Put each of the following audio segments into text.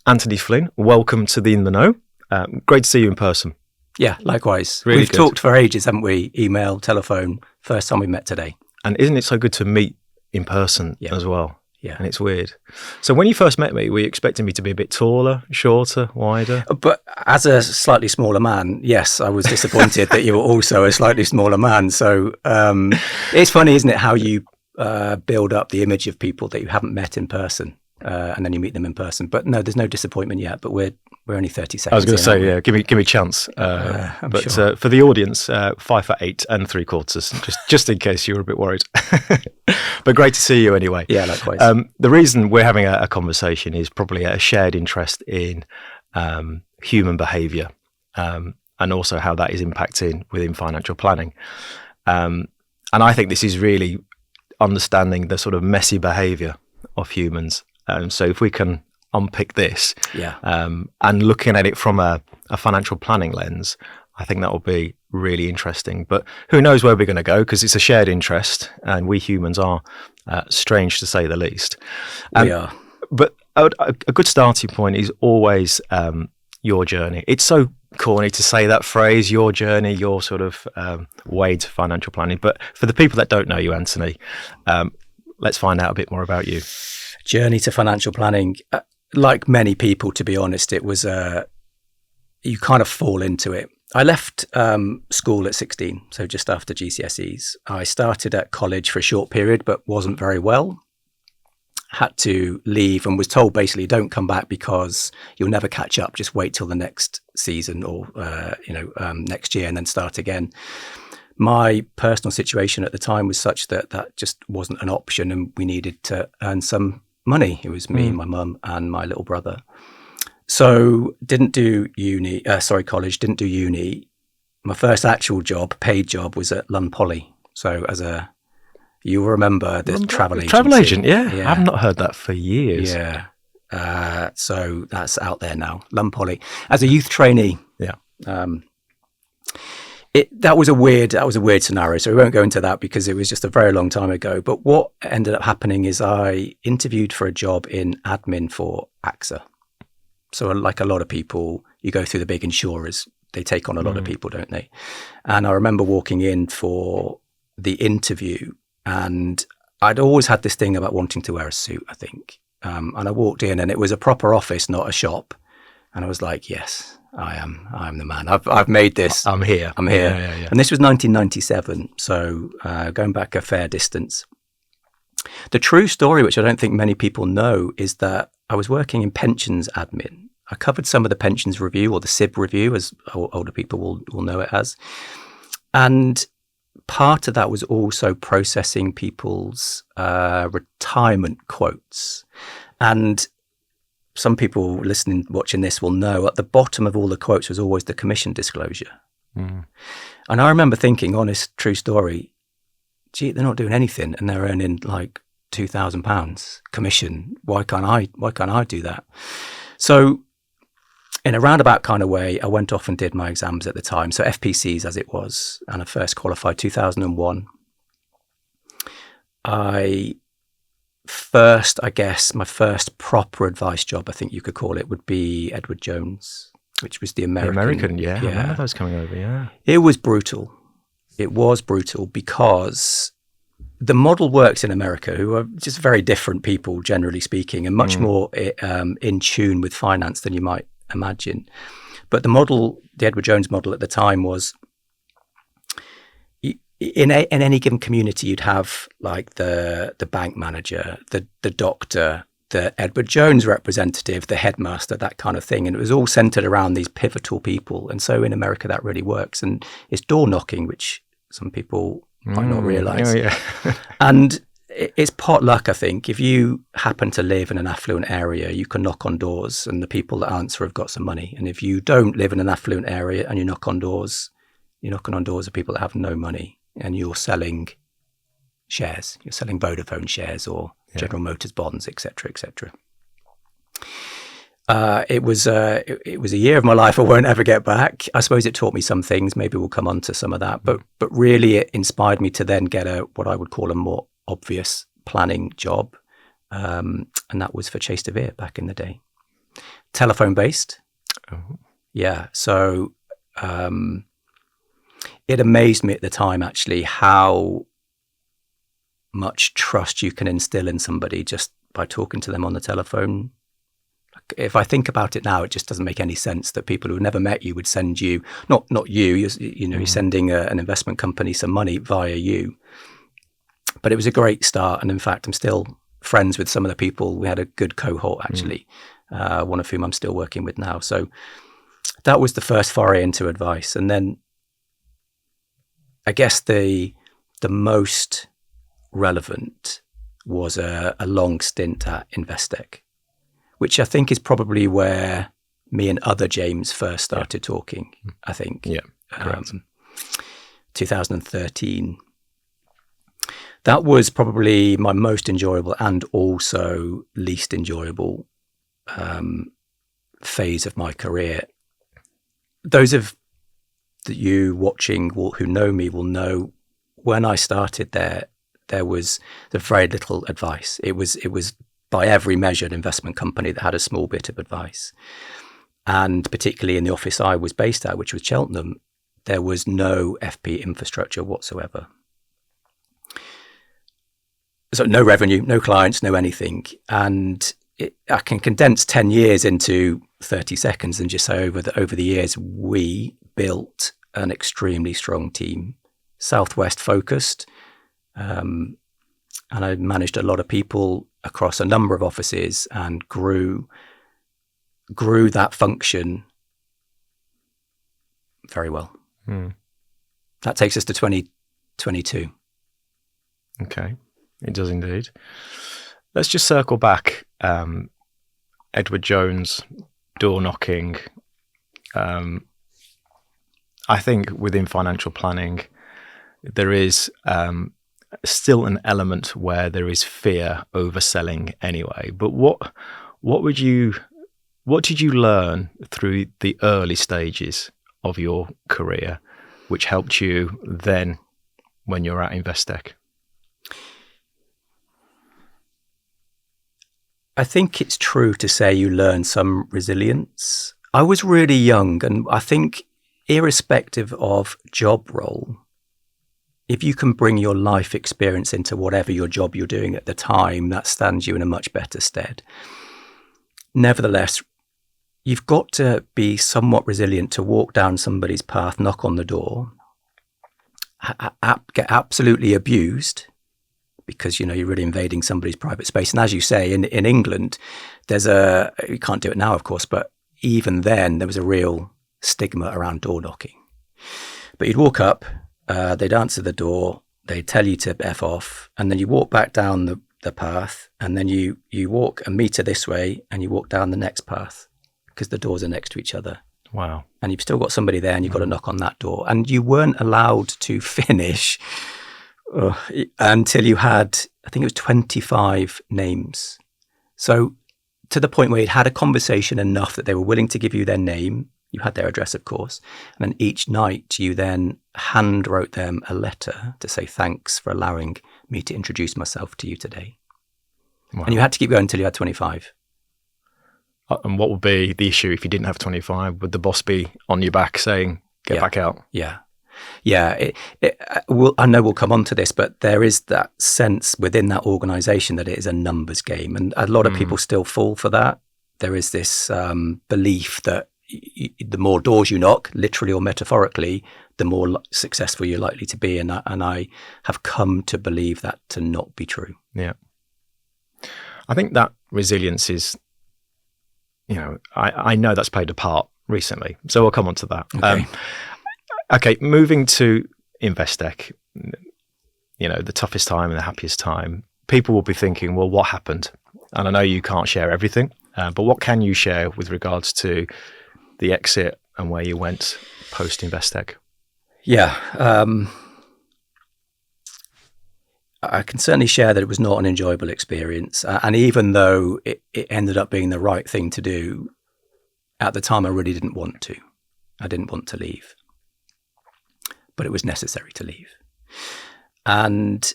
Anthony Flynn, welcome to the In the Know. Great to see you in person. Yeah, likewise. Really We've good. talked for ages, haven't we? Email, telephone, first time we met today. And isn't it so good to meet in person as well? Yeah. And it's weird. So when you first met me, were you expecting me to be a bit taller, shorter, wider? But as a slightly smaller man, yes, I was disappointed that you were also a slightly smaller man. So it's funny, isn't it, how you build up the image of people that you haven't met in person. And then you meet them in person. But no, there's no disappointment yet. But we're only 30 seconds. I was going to say, yeah, give me a chance. But sure. For the audience, 5'8" 3/4, just in case you were a bit worried. But great to see you anyway. Yeah, likewise. The reason we're having a conversation is probably a shared interest in human behaviour and also how that is impacting within financial planning. And I think this is really understanding the sort of messy behaviour of humans. So if we can unpick this and looking at it from a financial planning lens, I think that will be really interesting. But who knows where we're going to go, because it's a shared interest and we humans are strange to say the least. We are. But a good starting point is always your journey. It's so corny to say that phrase, your journey, your sort of way to financial planning. But for the people that don't know you, Anthony, let's find out a bit more about you. Journey to financial planning. Like many people, to be honest, it was you kind of fall into it. I left school at 16, so just after GCSEs. I started at college for a short period, but wasn't very well. Had to leave and was told basically, don't come back because you'll never catch up. Just wait till the next season or next year and then start again. My personal situation at the time was such that just wasn't an option, and we needed to earn some money. It was me, my mum, and my little brother. So didn't do college, didn't do uni. My first actual job, paid job, was at Lund Poly. So you will remember the travel agency. Travel agent, yeah. I've not heard that for years. Yeah. So that's out there now, Lund Poly. As a youth trainee. Yeah. That was a weird scenario. So we won't go into that because it was just a very long time ago. But what ended up happening is I interviewed for a job in admin for AXA. So like a lot of people, you go through the big insurers. They take on a lot of people, don't they? And I remember walking in for the interview, and I'd always had this thing about wanting to wear a suit, I think. And I walked in, and it was a proper office, not a shop. And I was like, yes, I am the man. I've made this. I'm here. Yeah. And this was 1997, so going back a fair distance. The true story, which I don't think many people know, is that I was working in pensions admin. I covered some of the pensions review, or the SIB review, as older people will know it as. And part of that was also processing people's retirement quotes. And some people watching this will know at the bottom of all the quotes was always the commission disclosure. And I remember thinking, honest, true story, gee, they're not doing anything and they're earning like £2,000 commission. Why can't I do that? So in a roundabout kind of way, I went off and did my exams at the time. So FPCs as it was, and I first qualified 2001. My first proper advice job, I think you could call it, would be Edward Jones, which was the American. Yeah. I remember those coming over, yeah. It was brutal. It was brutal because the model works in America, who are just very different people, generally speaking, and much more in tune with finance than you might imagine. But the Edward Jones model at the time was, in any given community, you'd have like the bank manager, the doctor, the Edward Jones representative, the headmaster, that kind of thing. And it was all centered around these pivotal people. And so in America, that really works. And it's door knocking, which some people might not realize. Yeah. And it's pot luck, I think. If you happen to live in an affluent area, you can knock on doors and the people that answer have got some money. And if you don't live in an affluent area and you knock on doors, you're knocking on doors of people that have no money. And you're selling shares. You're selling Vodafone shares or General Motors bonds, etc., etc. It was a year of my life I won't ever get back. I suppose it taught me some things. Maybe we'll come on to some of that. But really, it inspired me to then get what I would call a more obvious planning job, and that was for Chase Hughes back in the day. telephone based. Oh. Yeah. So it amazed me at the time, actually, how much trust you can instill in somebody just by talking to them on the telephone. If I think about it now, it just doesn't make any sense that people who never met you would send you, not you're sending an investment company some money via you. But it was a great start. And in fact, I'm still friends with some of the people. We had a good cohort, actually, one of whom I'm still working with now. So that was the first foray into advice. And then I guess the most relevant was a long stint at Investec, which I think is probably where me and other James first started talking, I think. Yeah, correct. 2013. That was probably my most enjoyable and also least enjoyable phase of my career. Those of you watching who know me will know when I started there was very little advice. It was by every measure an investment company that had a small bit of advice. And particularly in the office I was based at, which was Cheltenham, there was no FP infrastructure whatsoever. So no revenue, no clients, no anything. And I can condense 10 years into 30 seconds and just say over the years, we built an extremely strong team, Southwest focused. And I managed a lot of people across a number of offices and grew that function very well. That takes us to 2022. Okay, it does indeed. Let's just circle back. Edward Jones, door knocking. I think within financial planning, there is still an element where there is fear overselling anyway. But what did you learn through the early stages of your career, which helped you then when you're at Investec? I think it's true to say you learn some resilience. I was really young, and I think irrespective of job role, if you can bring your life experience into whatever your job you're doing at the time, that stands you in a much better stead. Nevertheless, you've got to be somewhat resilient to walk down somebody's path, knock on the door, get absolutely abused, because you're really invading somebody's private space. And as you say, in England, you can't do it now, of course, but even then there was a real stigma around door knocking. But you'd walk up, they'd answer the door, they'd tell you to F off, and then you walk back down the path, and then you walk a metre this way and you walk down the next path because the doors are next to each other. Wow. And you've still got somebody there and you've got to knock on that door. And you weren't allowed to finish until you had, I think it was 25 names. So to the point where you'd had a conversation enough that they were willing to give you their name. You had their address, of course. And then each night you then hand wrote them a letter to say thanks for allowing me to introduce myself to you today. Wow. And you had to keep going until you had 25. And what would be the issue if you didn't have 25? Would the boss be on your back saying, get back out? Yeah. Yeah, I know we'll come on to this, but there is that sense within that organisation that it is a numbers game. And a lot of people still fall for that. There is this belief that the more doors you knock, literally or metaphorically, the more successful you're likely to be. And I have come to believe that to not be true. Yeah. I think that resilience is, I know that's played a part recently. So we'll come on to that. Okay. Okay, moving to Investec, the toughest time and the happiest time, people will be thinking, well, what happened? And I know you can't share everything, but what can you share with regards to the exit and where you went post Investec? Yeah, I can certainly share that it was not an enjoyable experience. And even though it ended up being the right thing to do, at the time I really didn't want to. I didn't want to leave. But it was necessary to leave. And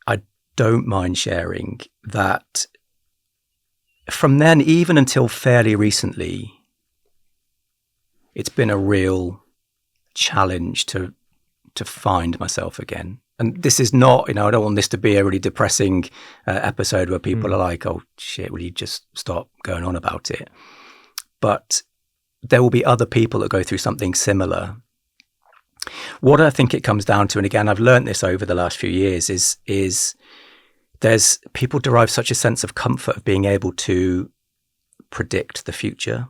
I don't mind sharing that from then, even until fairly recently, it's been a real challenge to find myself again. And this is not, I don't want this to be a really depressing episode where people are like, oh shit, will you just stop going on about it? But there will be other people that go through something similar. What I think it comes down to, and again, I've learned this over the last few years, is there's people derive such a sense of comfort of being able to predict the future.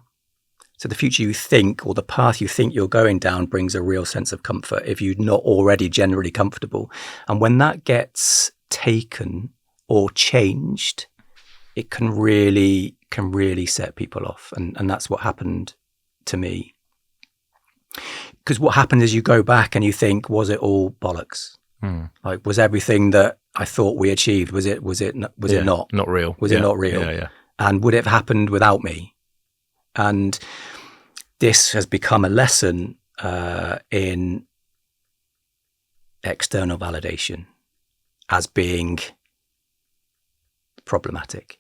So the future you think, or the path you think you're going down, brings a real sense of comfort if you're not already generally comfortable. And when that gets taken or changed, it can really set people off. And that's what happened to me. Because what happens is you go back and you think, was it all bollocks? Like, was everything that I thought we achieved, was it not real? Was it not real? Yeah. And would it have happened without me? And this has become a lesson in external validation as being problematic.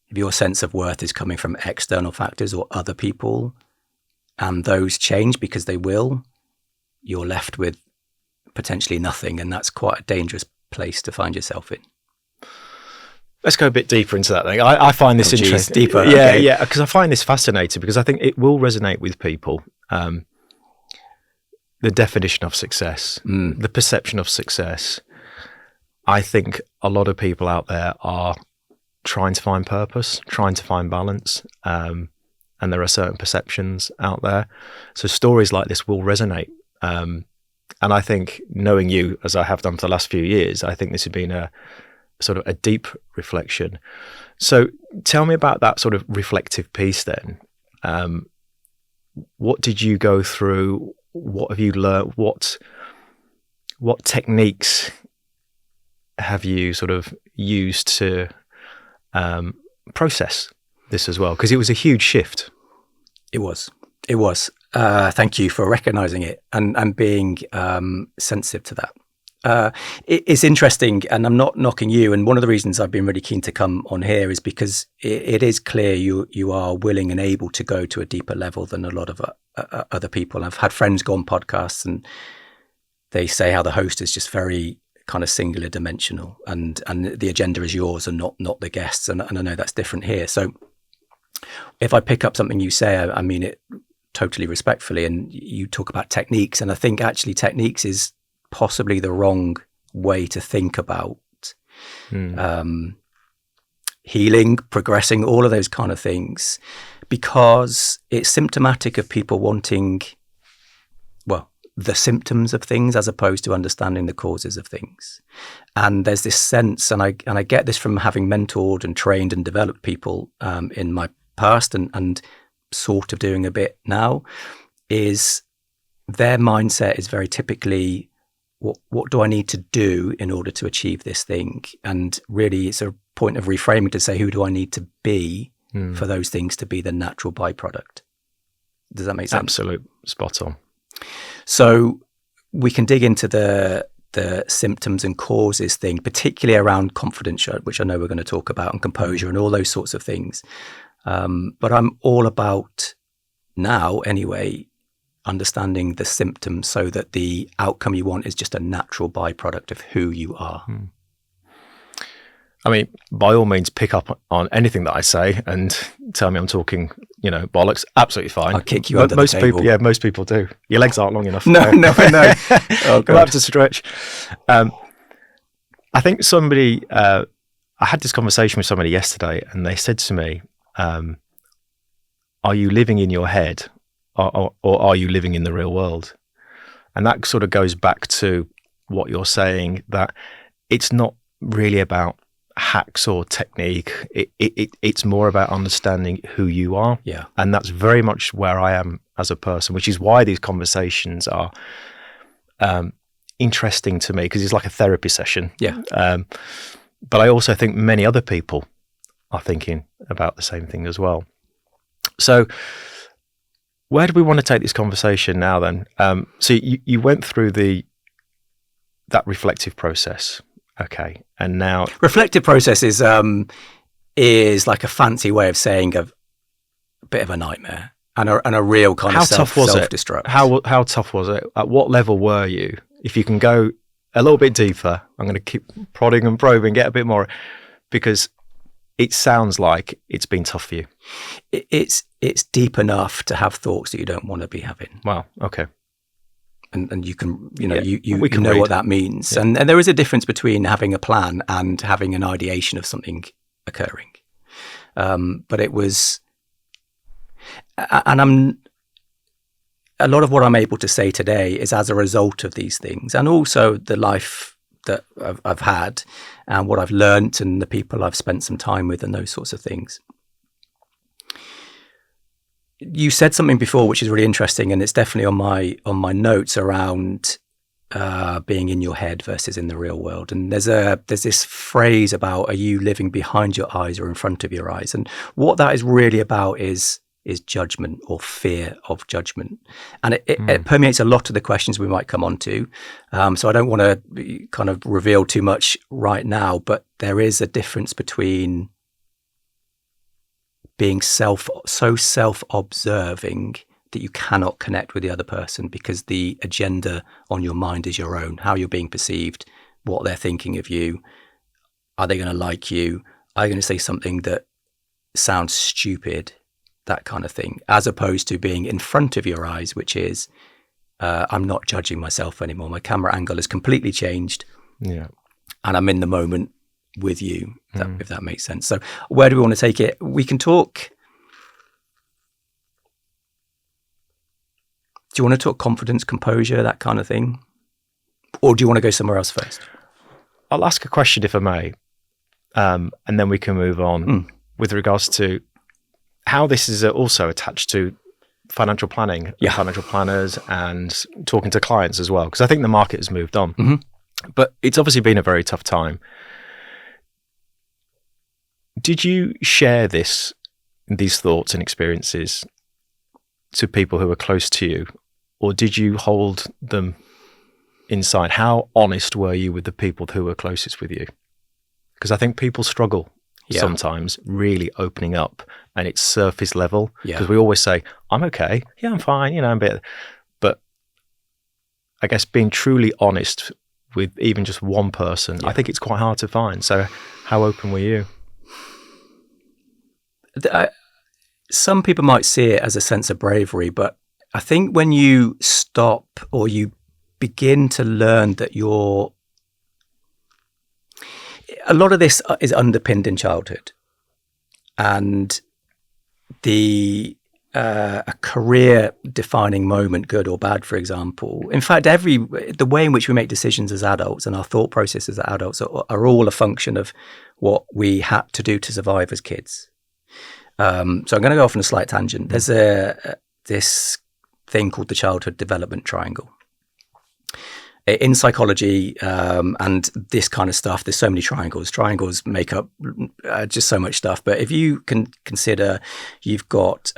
If your sense of worth is coming from external factors or other people, and those change because they will, you're left with potentially nothing. And that's quite a dangerous place to find yourself in. Let's go a bit deeper into that thing. I find this interesting. Deeper. Yeah, okay. yeah, because I find this fascinating because I think it will resonate with people. The definition of success, the perception of success. I think a lot of people out there are trying to find purpose, trying to find balance, and there are certain perceptions out there. So stories like this will resonate. And I think, knowing you as I have done for the last few years, I think this has been a sort of a deep reflection. So tell me about that sort of reflective piece then. What did you go through? What have you learned? What techniques have you sort of used to process this as well? Because it was a huge shift. It was. Thank you for recognizing it and being sensitive to that. It's interesting, and I'm not knocking you. And one of the reasons I've been really keen to come on here is because it is clear you are willing and able to go to a deeper level than a lot of other people. I've had friends go on podcasts and they say how the host is just very kind of singular dimensional, and the agenda is yours and not the guests. And I know that's different here. So if I pick up something you say, I mean it totally respectfully. And you talk about techniques, and I think actually techniques is possibly the wrong way to think about healing, progressing, all of those kind of things, because it's symptomatic of people wanting, well, the symptoms of things as opposed to understanding the causes of things. And there's this sense, and I get this from having mentored and trained and developed people in my past and sort of doing a bit now, is their mindset is very typically, what do I need to do in order to achieve this thing? And really it's a point of reframing to say, who do I need to be for those things to be the natural byproduct? Does that make sense? Absolute spot on. So we can dig into the symptoms and causes thing, particularly around confidence, which I know we're going to talk about, and composure and all those sorts of things. But I'm all about now anyway, understanding the symptoms so that the outcome you want is just a natural byproduct of who you are. I mean, by all means, pick up on anything that I say and tell me I'm talking, bollocks. Absolutely fine. I'll kick you under the table. Most people do. Your legs aren't long enough. No. Oh, you'll have to stretch. I think I had this conversation with somebody yesterday, and they said to me, are you living in your head or are you living in the real world? And that sort of goes back to what you're saying, that it's not really about hacks or technique. It's more about understanding who you are. Yeah. And that's very much where I am as a person, which is why these conversations are interesting to me, because it's like a therapy session. Yeah. But I also think many other people are thinking about the same thing as well. So where do we want to take this conversation now then? So you went through that reflective process. Okay. And now reflective process is is like a fancy way of saying a bit of a nightmare and a real kind of self-destruct. How tough was it? At what level were you? If you can go a little bit deeper, I'm going to keep prodding and probing, get a bit more, because it sounds like it's been tough for you. It's deep enough to have thoughts that you don't want to be having. Wow. Okay. And you can, you know, Yeah, you we can know read. what that means. Yeah. And there is a difference between having a plan and having an ideation of something occurring. But it was, and a lot of what I'm able to say today is as a result of these things, and also the life that I've had and what I've learnt and the people I've spent some time with and those sorts of things. You said something before which is really interesting, and it's definitely on my notes around being in your head versus in the real world. And there's this phrase about, are you living behind your eyes or in front of your eyes? And what that is really about is judgment or fear of judgment. And it permeates a lot of the questions we might come on to. So I don't want to kind of reveal too much right now, but there is a difference between being so self-observing that you cannot connect with the other person because the agenda on your mind is your own, how you're being perceived, what they're thinking of you. Are they going to like you? Are they going to say something that sounds stupid? That kind of thing, as opposed to being in front of your eyes, which is, I'm not judging myself anymore. My camera angle has completely changed. Yeah. And I'm in the moment with you, if that makes sense. So where do we want to take it? We can talk. Do you want to talk confidence, composure, that kind of thing? Or do you want to go somewhere else first? I'll ask a question if I may, and then we can move on with regards to how this is also attached to financial planning, financial planners, and talking to clients as well. Because I think the market has moved on, but it's obviously been a very tough time. Did you share these thoughts and experiences to people who were close to you, or did you hold them inside? How honest were you with the people who were closest with you? Because I think people struggle sometimes really opening up, and it's surface level. Because we always say, I'm okay, yeah, I'm fine, I'm a bit. But I guess being truly honest with even just one person, I think it's quite hard to find. So how open were you? Some people might see it as a sense of bravery, but I think when you stop or you begin to learn that a lot of this is underpinned in childhood, and a career-defining moment, good or bad, for example. In fact, the way in which we make decisions as adults and our thought processes as adults are all a function of what we had to do to survive as kids. So I'm going to go off on a slight tangent. There's this thing called the childhood development triangle. In psychology and this kind of stuff, there's so many triangles. Triangles make up just so much stuff. But if you can consider, you've got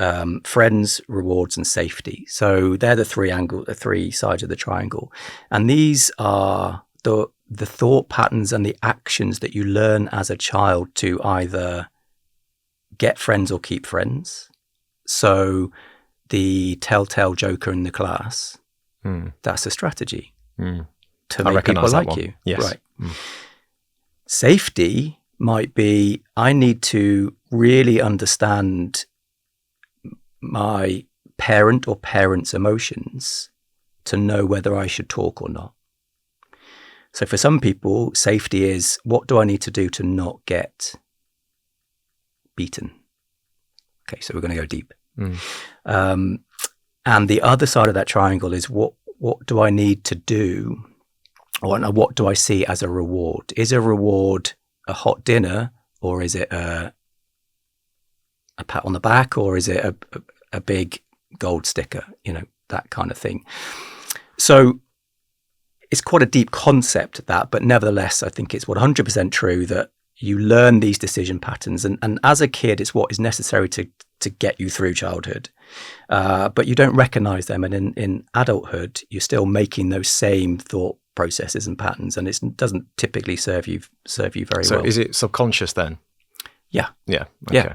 friends, rewards, and safety. So they're the three sides of the triangle. And these are the thought patterns and the actions that you learn as a child to either get friends or keep friends. So the telltale joker in the class, that's a strategy. To make people like you. Yes. Right. Safety might be, I need to really understand my parent or parents' emotions to know whether I should talk or not. So for some people, safety is, what do I need to do to not get beaten? Okay, so we're going to go deep. And the other side of that triangle is, what do I need to do, or what do I see as a reward? Is a reward a hot dinner, or is it a pat on the back, or is it a big gold sticker? That kind of thing. So it's quite a deep concept, that, but nevertheless, I think it's 100% true that you learn these decision patterns, and as a kid, it's what is necessary to get you through childhood. But you don't recognize them. And in adulthood, you're still making those same thought processes and patterns, and it doesn't typically serve you very well. So is it subconscious then? Yeah. Yeah. Yeah.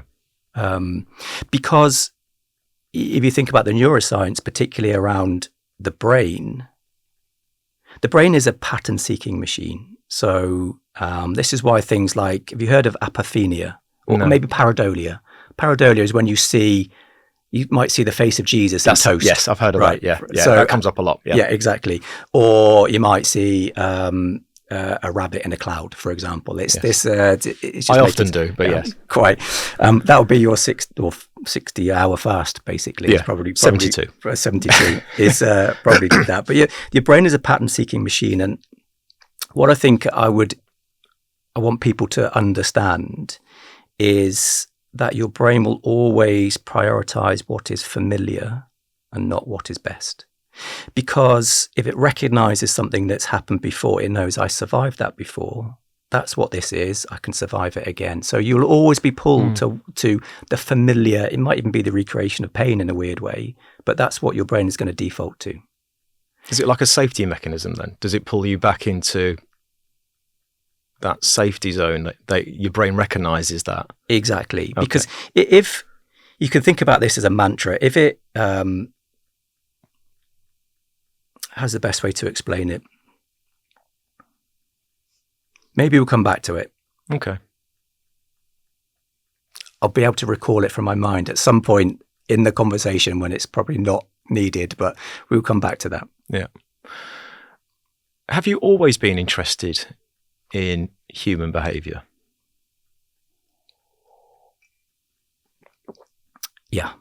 Okay. Because if you think about the neuroscience, particularly around the brain is a pattern-seeking machine. So this is why things like, have you heard of apophenia or No. maybe pareidolia? Pareidolia is when you might see the face of Jesus in toast. Yes, I've heard of that. Yeah. So that comes up a lot. Yeah, exactly. Or you might see a rabbit in a cloud, for example. It's this. It's just I often do, but yes, quite. That would be your 60-hour fast, basically. Yeah, it's probably 72. 72 is probably that. But your brain is a pattern-seeking machine, and what I think I want people to understand is that your brain will always prioritize what is familiar and not what is best. Because if it recognizes something that's happened before, it knows I survived that before. That's what this is. I can survive it again. So you'll always be pulled to the familiar. It might even be the recreation of pain in a weird way, but that's what your brain is going to default to. Is it like a safety mechanism then? Does it pull you back into that safety zone that your brain recognizes that? Exactly. Okay. Because if you can think about this as a mantra, if it, how's the best way to explain it? Maybe we'll come back to it. Okay. I'll be able to recall it from my mind at some point in the conversation when it's probably not needed, but we'll come back to that. Yeah. Have you always been interested in human behavior? Yeah.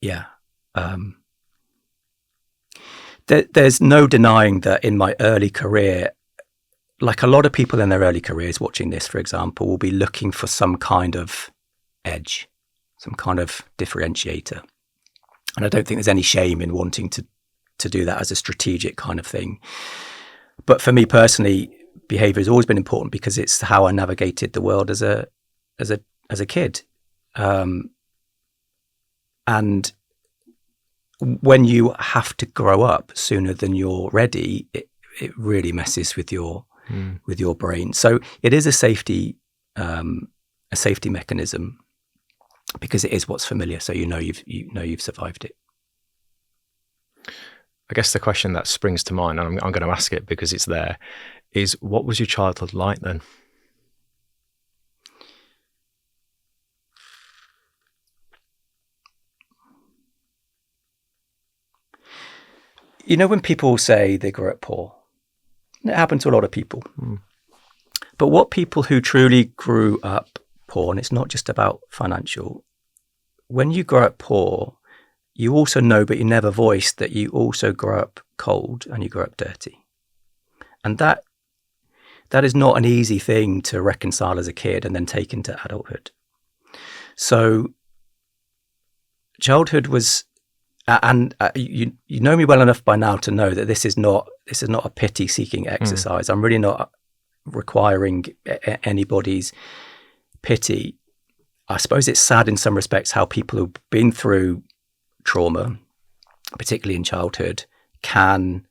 Yeah. There's no denying that in my early career, like a lot of people in their early careers watching this, for example, will be looking for some kind of edge, some kind of differentiator. And I don't think there's any shame in wanting to do that as a strategic kind of thing. But for me personally, behavior has always been important because it's how I navigated the world as a kid. And when you have to grow up sooner than you're ready, it really messes with your brain. So it is a safety mechanism because it is what's familiar. So you've survived it. I guess the question that springs to mind, and I'm going to ask it because it's there, is what was your childhood like then? You know, when people say they grew up poor, it happened to a lot of people. But what people who truly grew up poor, and it's not just about financial, when you grow up poor, you also know, but you never voice that you also grow up cold and you grow up dirty. And that is not an easy thing to reconcile as a kid and then take into adulthood. So childhood was, and you know me well enough by now to know that this is not a pity-seeking exercise. I'm really not requiring anybody's pity. I suppose it's sad in some respects how people who've been through trauma, particularly in childhood, can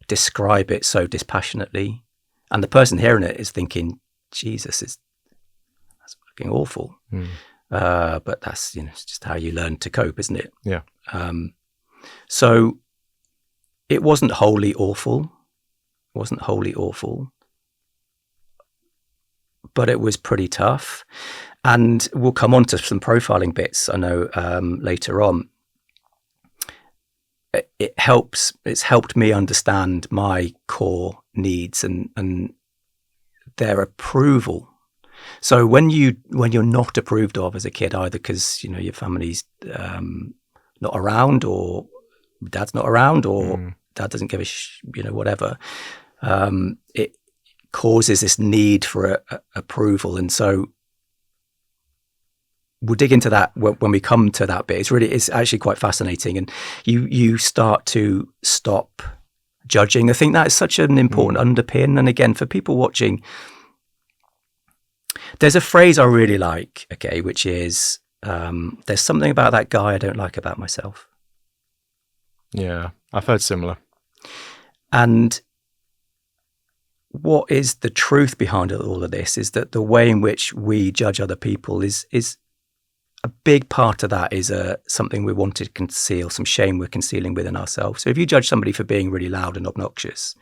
describe it so dispassionately, and the person hearing it is thinking, Jesus, that's fucking awful. But that's, it's just how you learn to cope, isn't it? Yeah. So it wasn't wholly awful, but it was pretty tough. And we'll come on to some profiling bits, I know, later on. It's helped me understand my core needs and their approval. So when you're not approved of as a kid, either because your family's not around, or dad's not around, or dad doesn't give a whatever, it causes this need for approval. And so we'll dig into that when we come to that bit. It's actually quite fascinating, and you start to stop judging. I think that is such an important underpin. And again, for people watching, there's a phrase I really like, okay, which is, there's something about that guy I don't like about myself. Yeah, I've heard similar. And what is the truth behind all of this is that the way in which we judge other people is a big part of that is something we want to conceal, some shame we're concealing within ourselves. So if you judge somebody for being really loud and obnoxious,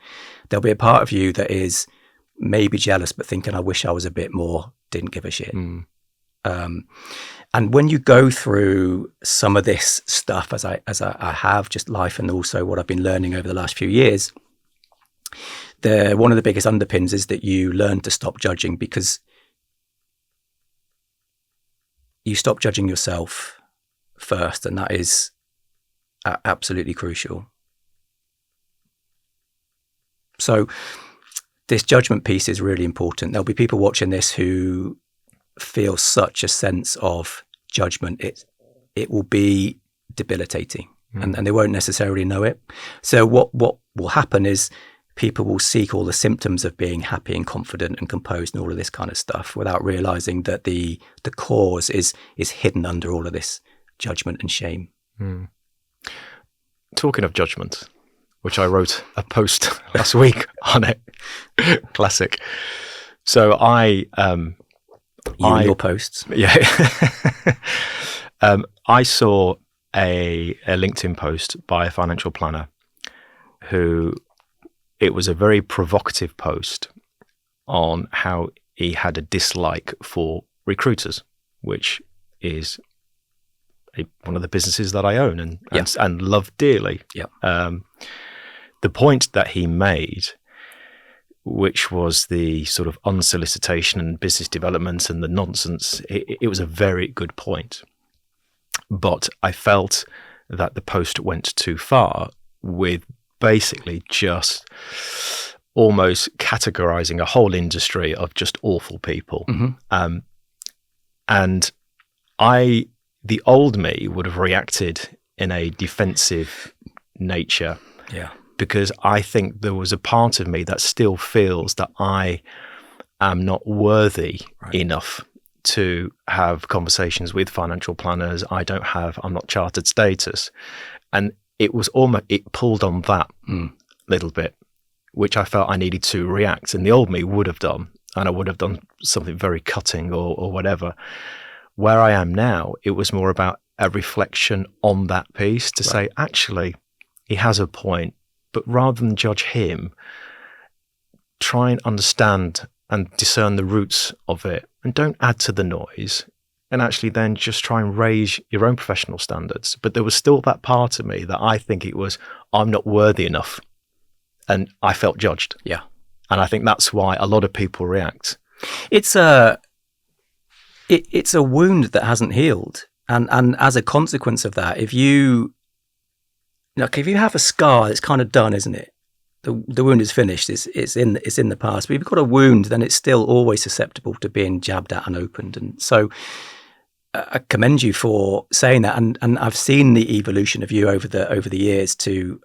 there'll be a part of you that is maybe jealous, but thinking, I wish I was a bit more, didn't give a shit. And when you go through some of this stuff, as I have, just life and also what I've been learning over the last few years, one of the biggest underpins is that you learn to stop judging, because you stop judging yourself first, and that is absolutely crucial. So this judgment piece is really important. There'll be people watching this who feel such a sense of judgment. It will be debilitating, and they won't necessarily know it. So what will happen is people will seek all the symptoms of being happy and confident and composed and all of this kind of stuff without realizing that the cause is hidden under all of this judgment and shame. Talking of judgment, which I wrote a post last week on it. Classic. So and your posts. Yeah. I saw a LinkedIn post by a financial planner who, it was a very provocative post on how he had a dislike for recruiters, which is one of the businesses that I own and love dearly. The point that he made, which was the sort of unsolicitation and business development and the nonsense, it was a very good point. But I felt that the post went too far with basically just almost categorizing a whole industry of just awful people. And the old me would have reacted in a defensive nature. Because I think there was a part of me that still feels that I am not worthy enough to have conversations with financial planners. I'm not chartered status. And it pulled on that little bit, which I felt I needed to react. And the old me would have done, and I would have done something very cutting or whatever. Where I am now, it was more about a reflection on that piece to say, actually, he has a point, but rather than judge him, try and understand and discern the roots of it, and don't add to the noise. And actually then just try and raise your own professional standards. But there was still that part of me that I think it was, I'm not worthy enough. And I felt judged. And I think that's why a lot of people react. It's a wound that hasn't healed. And as a consequence of that, if you have a scar, it's kind of done, isn't it? The wound is finished. It's in the past. But if you've got a wound, then it's still always susceptible to being jabbed at and opened. And so I commend you for saying that, and I've seen the evolution of you over the years to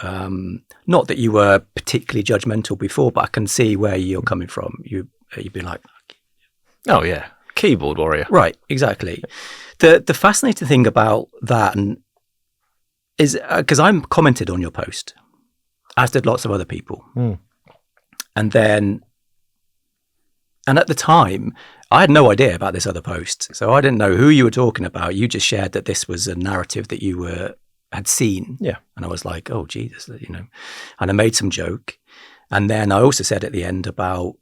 not that you were particularly judgmental before, but I can see where you're coming from. You'd be like, oh yeah, keyboard warrior, right? Exactly. The fascinating thing about that is because I commented on your post, as did lots of other people, and at the time, I had no idea about this other post. So I didn't know who you were talking about. You just shared that this was a narrative that you had seen. And I was like, oh, Jesus, and I made some joke. And then I also said at the end about,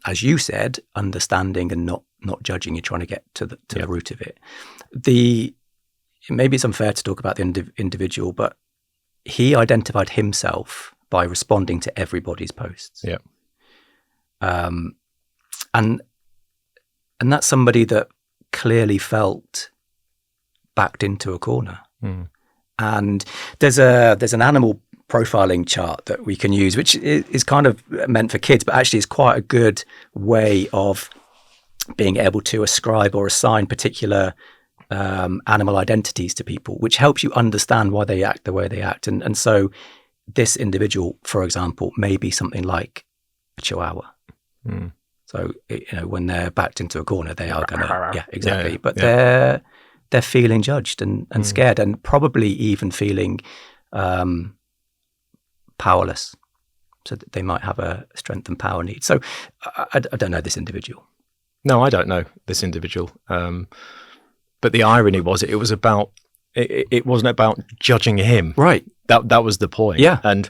as you said, understanding and not judging. You're trying to get to the root of it. Maybe it's unfair to talk about the individual, but he identified himself by responding to everybody's posts. And that's somebody that clearly felt backed into a corner. And there's an animal profiling chart that we can use, which is kind of meant for kids, but actually is quite a good way of being able to ascribe or assign particular animal identities to people, which helps you understand why they act the way they act. And so this individual, for example, may be something like a chihuahua. So, when they're backed into a corner, they are going to, exactly. But they're feeling judged and scared, and probably even feeling powerless. so that they might have a strength and power need. So I don't know this individual. No, I don't know this individual. But the irony was it was about, it wasn't about judging him. Right. That was the point. Yeah. And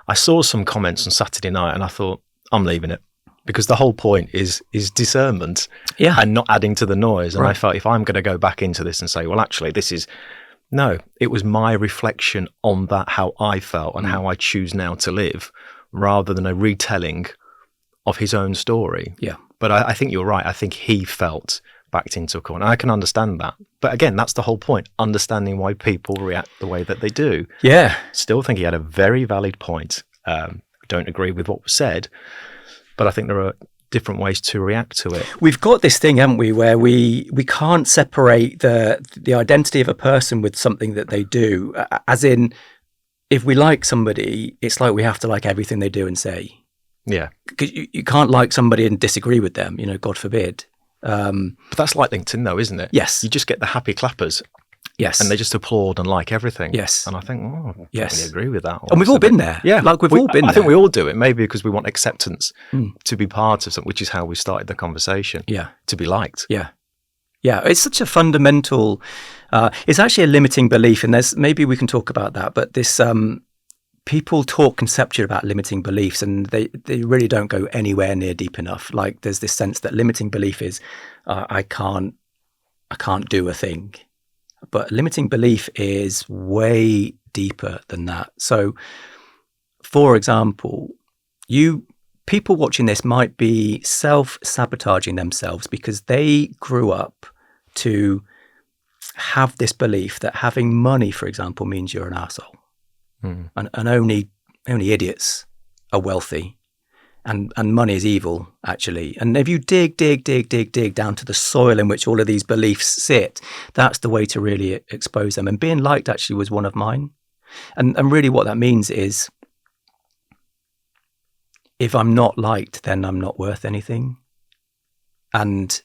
I saw some comments on Saturday night and I thought, I'm leaving it. Because the whole point is discernment and not adding to the noise. And I felt if I'm going to go back into this and say, well, actually, it was my reflection on that, how I felt and how I choose now to live, rather than a retelling of his own story. Yeah. But I think you're right. I think he felt backed into a corner. I can understand that. But again, that's the whole point, understanding why people react the way that they do. Yeah. Still think he had a very valid point. Don't agree with what was said, but I think there are different ways to react to it. We've got this thing, haven't we, where we can't separate the identity of a person with something that they do. As in, if we like somebody, it's like we have to like everything they do and say. Yeah. Because you can't like somebody and disagree with them, God forbid. But that's like LinkedIn though, isn't it? Yes. You just get the happy clappers. Yes. And they just applaud and like everything. Yes. And I think, I don't yes. really agree with that. And we've all been there. Yeah. Like we've all been there. I think we all do it, maybe because we want acceptance to be part of something, which is how we started the conversation. Yeah. To be liked. Yeah. Yeah. It's such a fundamental, it's actually a limiting belief. And maybe we can talk about that, but this, people talk conceptually about limiting beliefs and they really don't go anywhere near deep enough. Like there's this sense that limiting belief is, I can't do a thing. But limiting belief is way deeper than that. So, for example, people watching this might be self-sabotaging themselves because they grew up to have this belief that having money, for example, means you're an arsehole. And only idiots are wealthy. And money is evil, actually. And if you dig down to the soil in which all of these beliefs sit, that's the way to really expose them. And being liked actually was one of mine. And really what that means is, if I'm not liked, then I'm not worth anything. And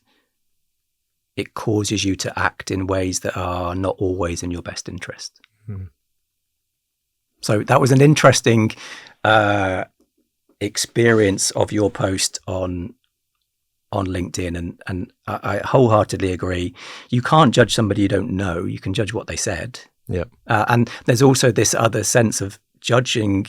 it causes you to act in ways that are not always in your best interest. So that was an interesting experience of your post on LinkedIn, and I wholeheartely agree. You can't judge somebody you don't know. You can judge what they said. Yeah. And there's also this other sense of judging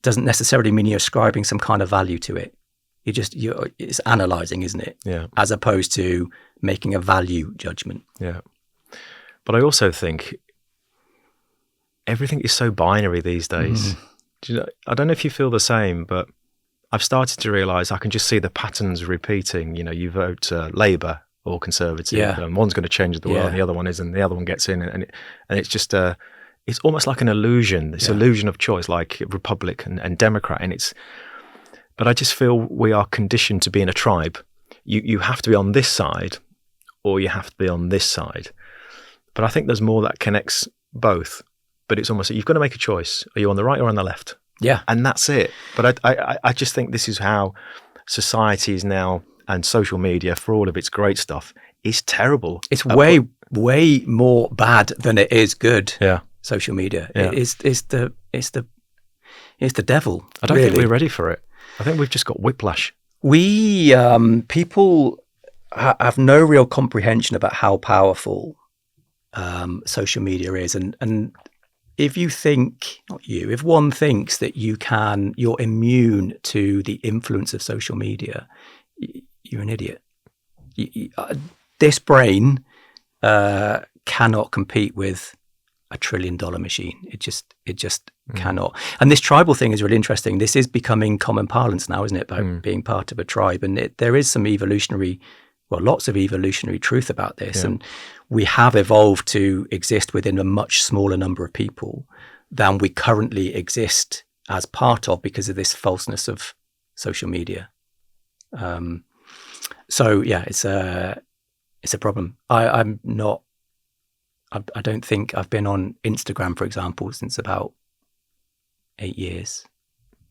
doesn't necessarily mean you're ascribing some kind of value to it. It's analyzing, isn't it? Yeah. As opposed to making a value judgment. Yeah. But I also think everything is so binary these days. I don't know if you feel the same, but I've started to realise I can just see the patterns repeating. You vote Labour or Conservative, and one's going to change the world, and the other one isn't, the other one gets in, and it's just it's almost like an illusion, this illusion of choice, like Republic and Democrat, but I just feel we are conditioned to be in a tribe. You have to be on this side, or you have to be on this side. But I think there's more that connects both. But it's almost, you've got to make a choice. Are you on the right or on the left? Yeah. And that's it. But I just think this is how society is now, and social media, for all of its great stuff, is terrible. It's way more bad than it is good. Yeah. Social media. Yeah. It's the devil. I don't think we're ready for it. I think we've just got whiplash. We, people have no real comprehension about how powerful social media is. And if if one thinks that you're immune to the influence of social media, you're an idiot. This brain cannot compete with $1 trillion machine. It just cannot. And this tribal thing is really interesting. This is becoming common parlance now, isn't it? About being part of a tribe. And there is some lots of evolutionary truth about this. Yeah. And we have evolved to exist within a much smaller number of people than we currently exist as part of, because of this falseness of social media. So yeah, it's a problem. I don't think I've been on Instagram, for example, since about 8 years,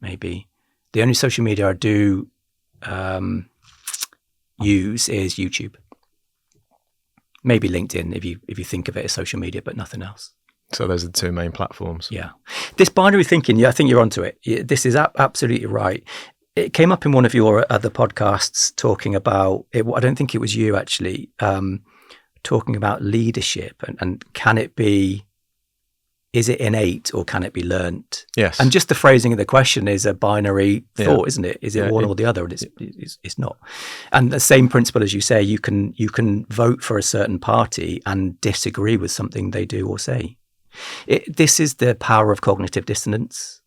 maybe. The only social media I do use is YouTube. Maybe LinkedIn, if you think of it as social media, but nothing else. So those are the two main platforms. Yeah. This binary thinking, I think you're onto it. This is absolutely right. It came up in one of your other podcasts talking about it. I don't think it was you actually, talking about leadership and can it be, is it innate or can it be learnt? Yes. And just the phrasing of the question is a binary thought, isn't it? Is it one or the other? It's not. And the same principle as you say, you can vote for a certain party and disagree with something they do or say. This is the power of cognitive dissonance.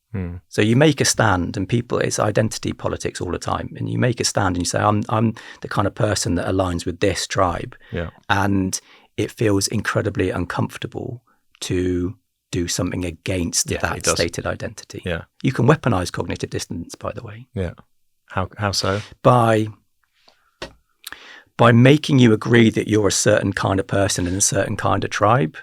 So you make a stand, and it's identity politics all the time. And you make a stand and you say, I'm the kind of person that aligns with this tribe. Yeah. And it feels incredibly uncomfortable to do something against that stated identity. Yeah. You can weaponize cognitive dissonance, by the way. Yeah. How so? By making you agree that you're a certain kind of person in a certain kind of tribe,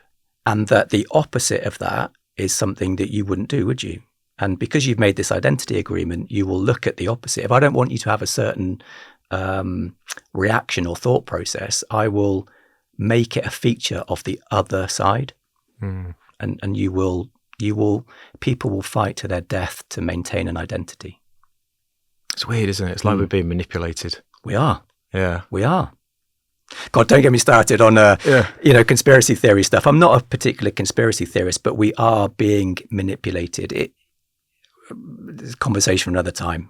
and that the opposite of that is something that you wouldn't do, would you? And because you've made this identity agreement, you will look at the opposite. If I don't want you to have a certain reaction or thought process, I will make it a feature of the other side. And people will fight to their death to maintain an identity. It's weird, isn't it? It's like we're being manipulated. We are. Yeah. We are. God, don't get me started on conspiracy theory stuff. I'm not a particular conspiracy theorist, but we are being manipulated. It's a conversation for another time.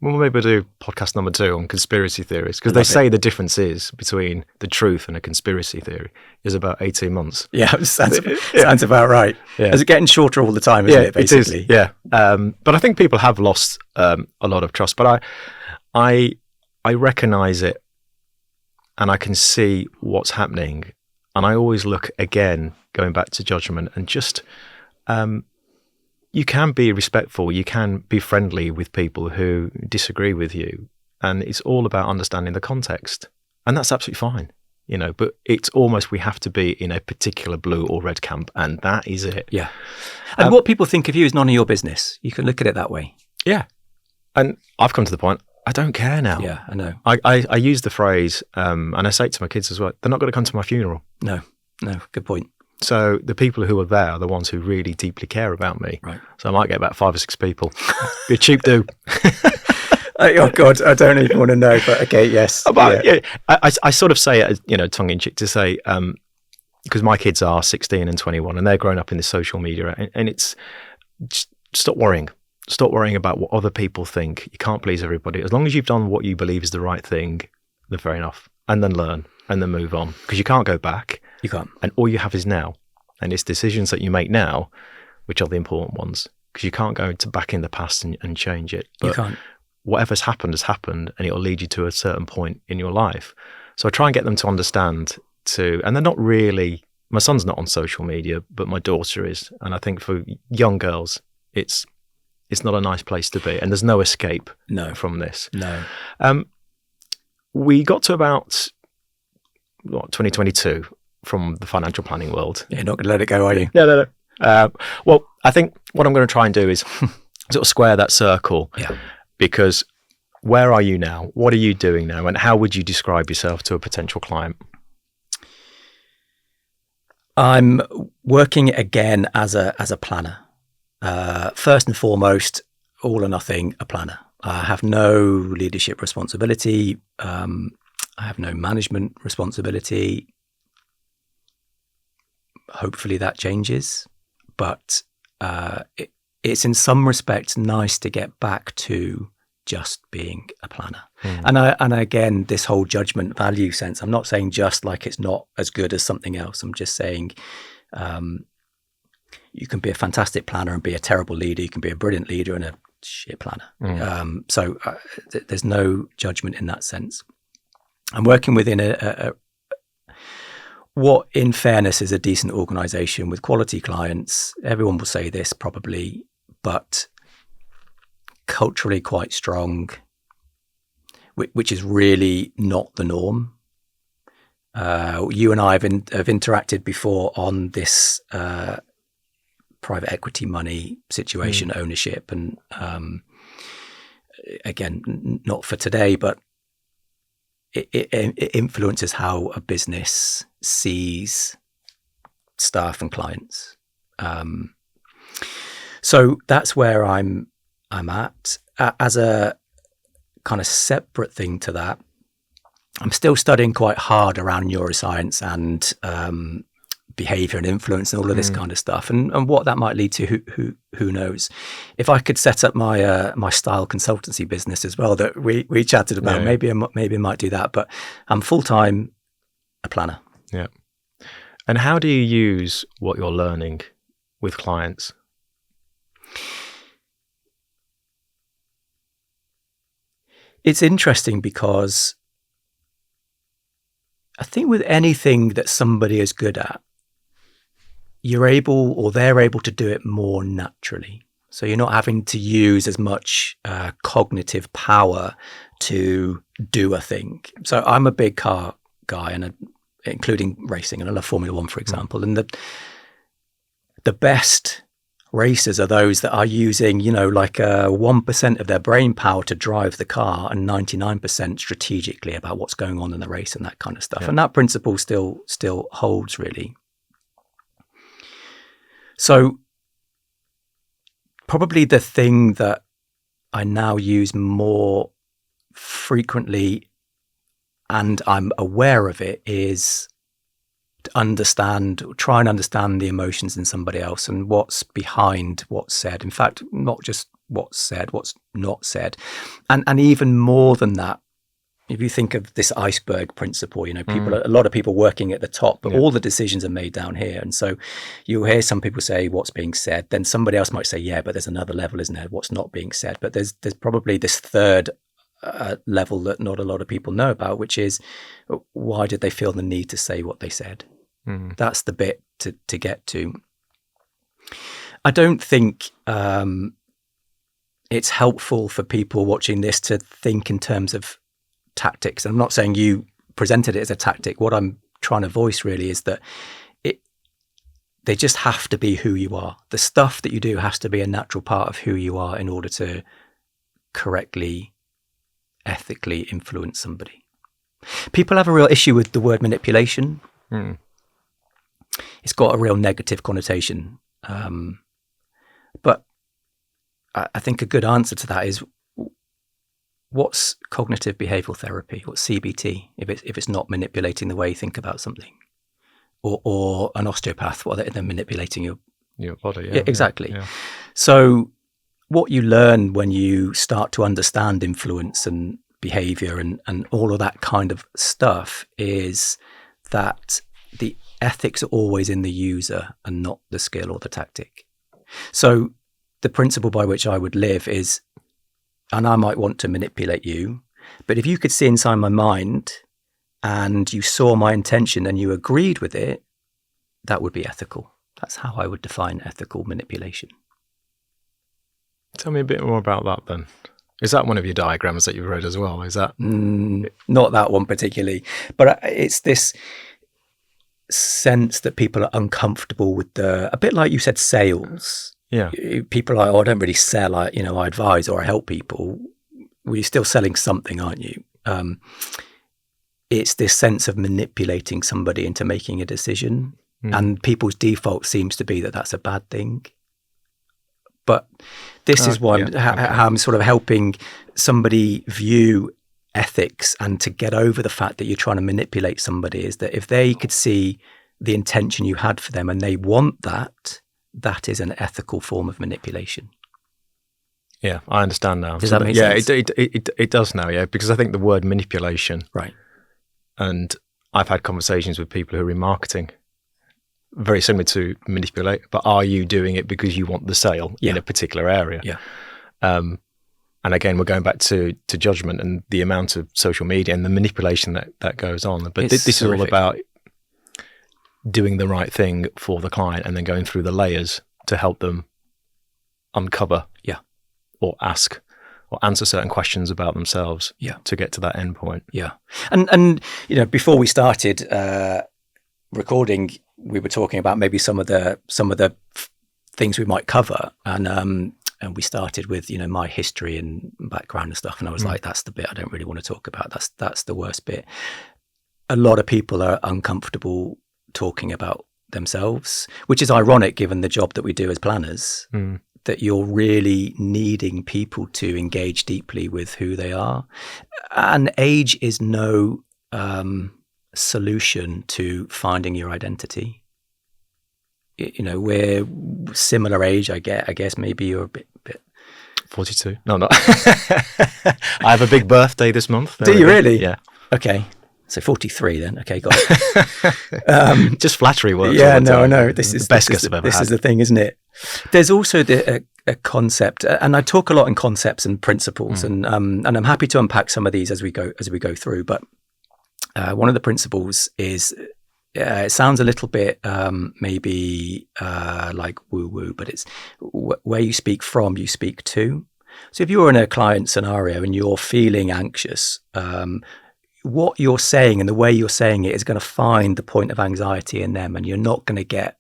Well, maybe we'll do podcast number 2 on conspiracy theories, because they say the difference is between the truth and a conspiracy theory is about 18 months. Yeah, sounds about right. Yeah. It's getting shorter all the time, isn't it, basically? It is, yeah. But I think people have lost a lot of trust. But I recognise it, and I can see what's happening. And I always look, again, going back to judgment, and just you can be respectful, you can be friendly with people who disagree with you, and it's all about understanding the context, and that's absolutely fine, but it's almost we have to be in a particular blue or red camp, and that is it. Yeah. And what people think of you is none of your business. You can look at it that way. Yeah. And I've come to the point, I don't care now. Yeah, I know. I use the phrase, and I say it to my kids as well, they're not going to come to my funeral. No, good point. So the people who are there are the ones who really deeply care about me. Right. So I might get about 5 or 6 people. Be a cheap do. Oh God, I don't even want to know. But okay, yes. I sort of say it, tongue in cheek, to say because my kids are 16 and 21, and they're growing up in this social media, and it's just stop worrying. Stop worrying about what other people think. You can't please everybody. As long as you've done what you believe is the right thing, then fair enough. And then learn, and then move on, because you can't go back. You can't. And all you have is now. And it's decisions that you make now, which are the important ones, because you can't go back in the past and change it. But you can't. Whatever's happened has happened, and it'll lead you to a certain point in your life. So I try and get them to understand and they're not really, my son's not on social media, but my daughter is. And I think for young girls, it's not a nice place to be, and there's no escape from this. No. We got to about 2022 from the financial planning world. You're not going to let it go, are you? No. Well, I think what I'm going to try and do is sort of square that circle. Yeah. Because where are you now? What are you doing now? And how would you describe yourself to a potential client? I'm working again as a planner. First and foremost, all or nothing, a planner. I have no leadership responsibility. I have no management responsibility. Hopefully that changes, but it's in some respects nice to get back to just being a planner. And again, this whole judgment value sense, I'm not saying just like it's not as good as something else. I'm just saying you can be a fantastic planner and be a terrible leader. You can be a brilliant leader and a shit planner. So there's no judgment in that sense. I'm working within what in fairness is a decent organization with quality clients. Everyone will say this probably, but culturally quite strong, which is really not the norm. You and I have interacted before on this private equity money situation, ownership, and again, not for today, but it influences how a business sees staff and clients. So that's where I'm at. As a kind of separate thing to that, I'm still studying quite hard around neuroscience and behavior and influence and all of this kind of stuff, and what that might lead to, who knows. If I could set up my my style consultancy business as well that we chatted about, maybe I might do that, but I'm full-time a planner. Yeah. And how do you use what you're learning with clients? It's interesting because I think with anything that somebody is good at, you're able, or they're able to do it more naturally. So you're not having to use as much cognitive power to do a thing. So I'm a big car guy, and including racing, and I love Formula One, for example. And the best racers are those that are using, like 1% of their brain power to drive the car, and 99% strategically about what's going on in the race and that kind of stuff. Yeah. And that principle still holds, really. So probably the thing that I now use more frequently, and I'm aware of it, is to try and understand the emotions in somebody else and what's behind what's said. In fact, not just what's said, what's not said. And even more than that, if you think of this iceberg principle, a lot of people working at the top, but all the decisions are made down here. And so you'll hear some people say what's being said, then somebody else might say, yeah, but there's another level, isn't there, what's not being said. But there's probably this third level that not a lot of people know about, which is, why did they feel the need to say what they said? That's the bit to get to. I don't think it's helpful for people watching this to think in terms of tactics. I'm not saying you presented it as a tactic. What I'm trying to voice really is that they just have to be who you are. The stuff that you do has to be a natural part of who you are in order to correctly, ethically influence somebody. People have a real issue with the word manipulation. It's got a real negative connotation. But I think a good answer to that is, what's cognitive behavioral therapy? What's CBT? If it's not manipulating the way you think about something, or an osteopath, what they're manipulating your body. Yeah, exactly. Yeah. So what you learn when you start to understand influence and behavior and all of that kind of stuff is that the ethics are always in the user and not the skill or the tactic. So the principle by which I would live is, and I might want to manipulate you, but if you could see inside my mind and you saw my intention and you agreed with it, that would be ethical. That's how I would define ethical manipulation. Tell me a bit more about that then. Is that one of your diagrams that you wrote as well? Is that? Not that one particularly, but it's this sense that people are uncomfortable with a bit like you said, sales. Yeah. People are like, I don't really sell, I advise or I help people. Well, you're still selling something, aren't you? It's this sense of manipulating somebody into making a decision. And people's default seems to be that that's a bad thing. But this is why how I'm sort of helping somebody view ethics and to get over the fact that you're trying to manipulate somebody, is that if they could see the intention you had for them and they want that, that is an ethical form of manipulation. Yeah, I understand now. Does that make sense? Yeah, it does now, yeah, because I think the word manipulation, right, and I've had conversations with people who are in marketing, very similar to manipulate, but are you doing it because you want the sale in a particular area? Yeah. And again, we're going back to judgment and the amount of social media and the manipulation that goes on. But this is all about doing the right thing for the client and then going through the layers to help them uncover or ask or answer certain questions about themselves to get to that end point. Yeah. And before we started recording, we were talking about maybe some of the things we might cover, and we started with my history and background and stuff, and I was like, that's the bit I don't really want to talk about. That's the worst bit. A lot of people are uncomfortable talking about themselves, which is ironic given the job that we do as planners, that you're really needing people to engage deeply with who they are. And age is no solution to finding your identity. You know, we're similar age, I guess maybe you're a bit 42. No, not. I have a big birthday this month. Do you really? Yeah. Okay. So 43 then. Okay, got it. Just flattery works. Yeah, no, I know. This is the best guess I've ever had. This is the thing, isn't it? There's also a concept, and I talk a lot in concepts and principles, and I'm happy to unpack some of these as we go through. But one of the principles is, it sounds a little bit maybe like woo-woo, but it's where you speak from, you speak to. So if you're in a client scenario and you're feeling anxious, what you're saying and the way you're saying it is going to find the point of anxiety in them, and you're not going to get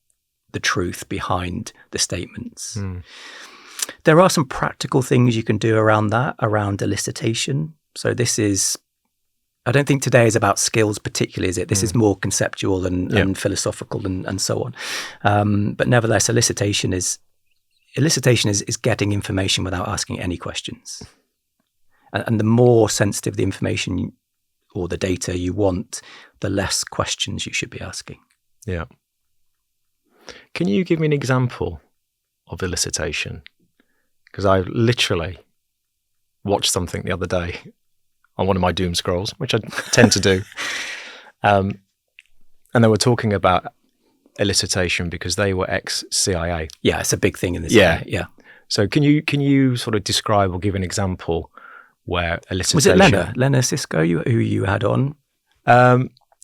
the truth behind the statements. There are some practical things you can do around that, around elicitation. So this is, I don't think today is about skills particularly, is it? This is more conceptual and philosophical and so on. But nevertheless, elicitation is getting information without asking any questions. And the more sensitive the information or the data you want, the less questions you should be asking. Yeah. Can you give me an example of elicitation? Because I literally watched something the other day on one of my doom scrolls, which I tend to do. And they were talking about elicitation because they were ex-CIA. Yeah, it's a big thing in this. Yeah. Yeah. So can you sort of describe or give an example where elicitation... Was it Lena Sisko who you had on?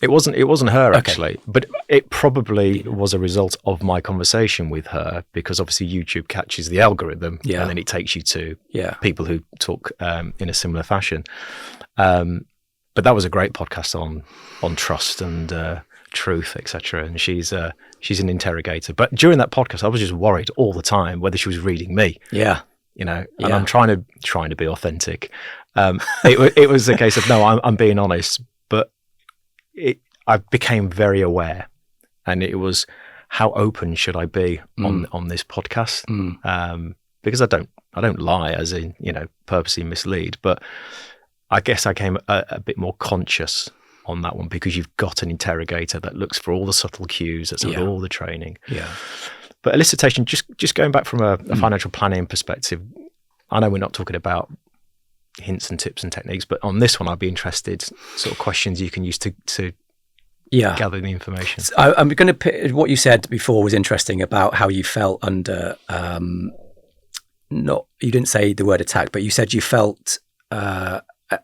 It wasn't her actually, but it probably was a result of my conversation with her, because obviously YouTube catches the algorithm and then it takes you to people who talk in a similar fashion. But that was a great podcast on trust and truth, etc. And she's an interrogator. But during that podcast, I was just worried all the time whether she was reading me. Yeah. You know, and I'm trying to be authentic. It was a case of no, I'm being honest, but I became very aware, and it was how open should I be on this podcast? Because I don't lie, as in, you know, purposely mislead, but I guess I came a bit more conscious on that one, because you've got an interrogator that looks for all the subtle cues, that's had all the training. Yeah. But elicitation, just going back from a financial planning perspective, I know we're not talking about hints and tips and techniques, but on this one, I'd be interested, sort of questions you can use to gather the information. So I'm going to put what you said before was interesting about how you felt under, you didn't say the word attack, but you said you felt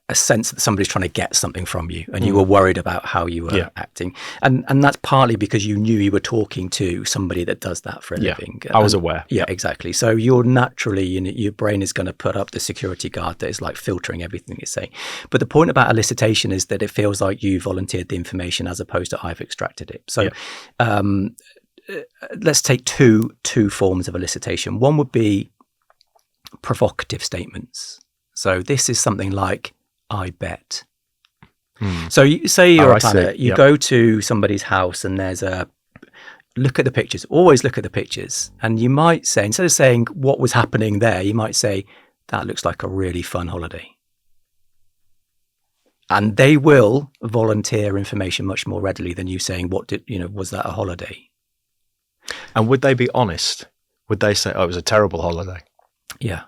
a sense that somebody's trying to get something from you, and you were worried about how you were acting. And that's partly because you knew you were talking to somebody that does that for a living. I was aware. Yeah, exactly. So you're naturally, your brain is going to put up the security guard that is like filtering everything it's saying. But the point about elicitation is that it feels like you volunteered the information as opposed to I've extracted it. So let's take two forms of elicitation. One would be provocative statements. So this is something like, I bet. So you say you're a planner, you go to somebody's house and there's look at the pictures, always look at the pictures. And you might say, instead of saying what was happening there, you might say, that looks like a really fun holiday. And they will volunteer information much more readily than you saying, was that a holiday? And would they be honest? Would they say, oh, it was a terrible holiday? Yeah.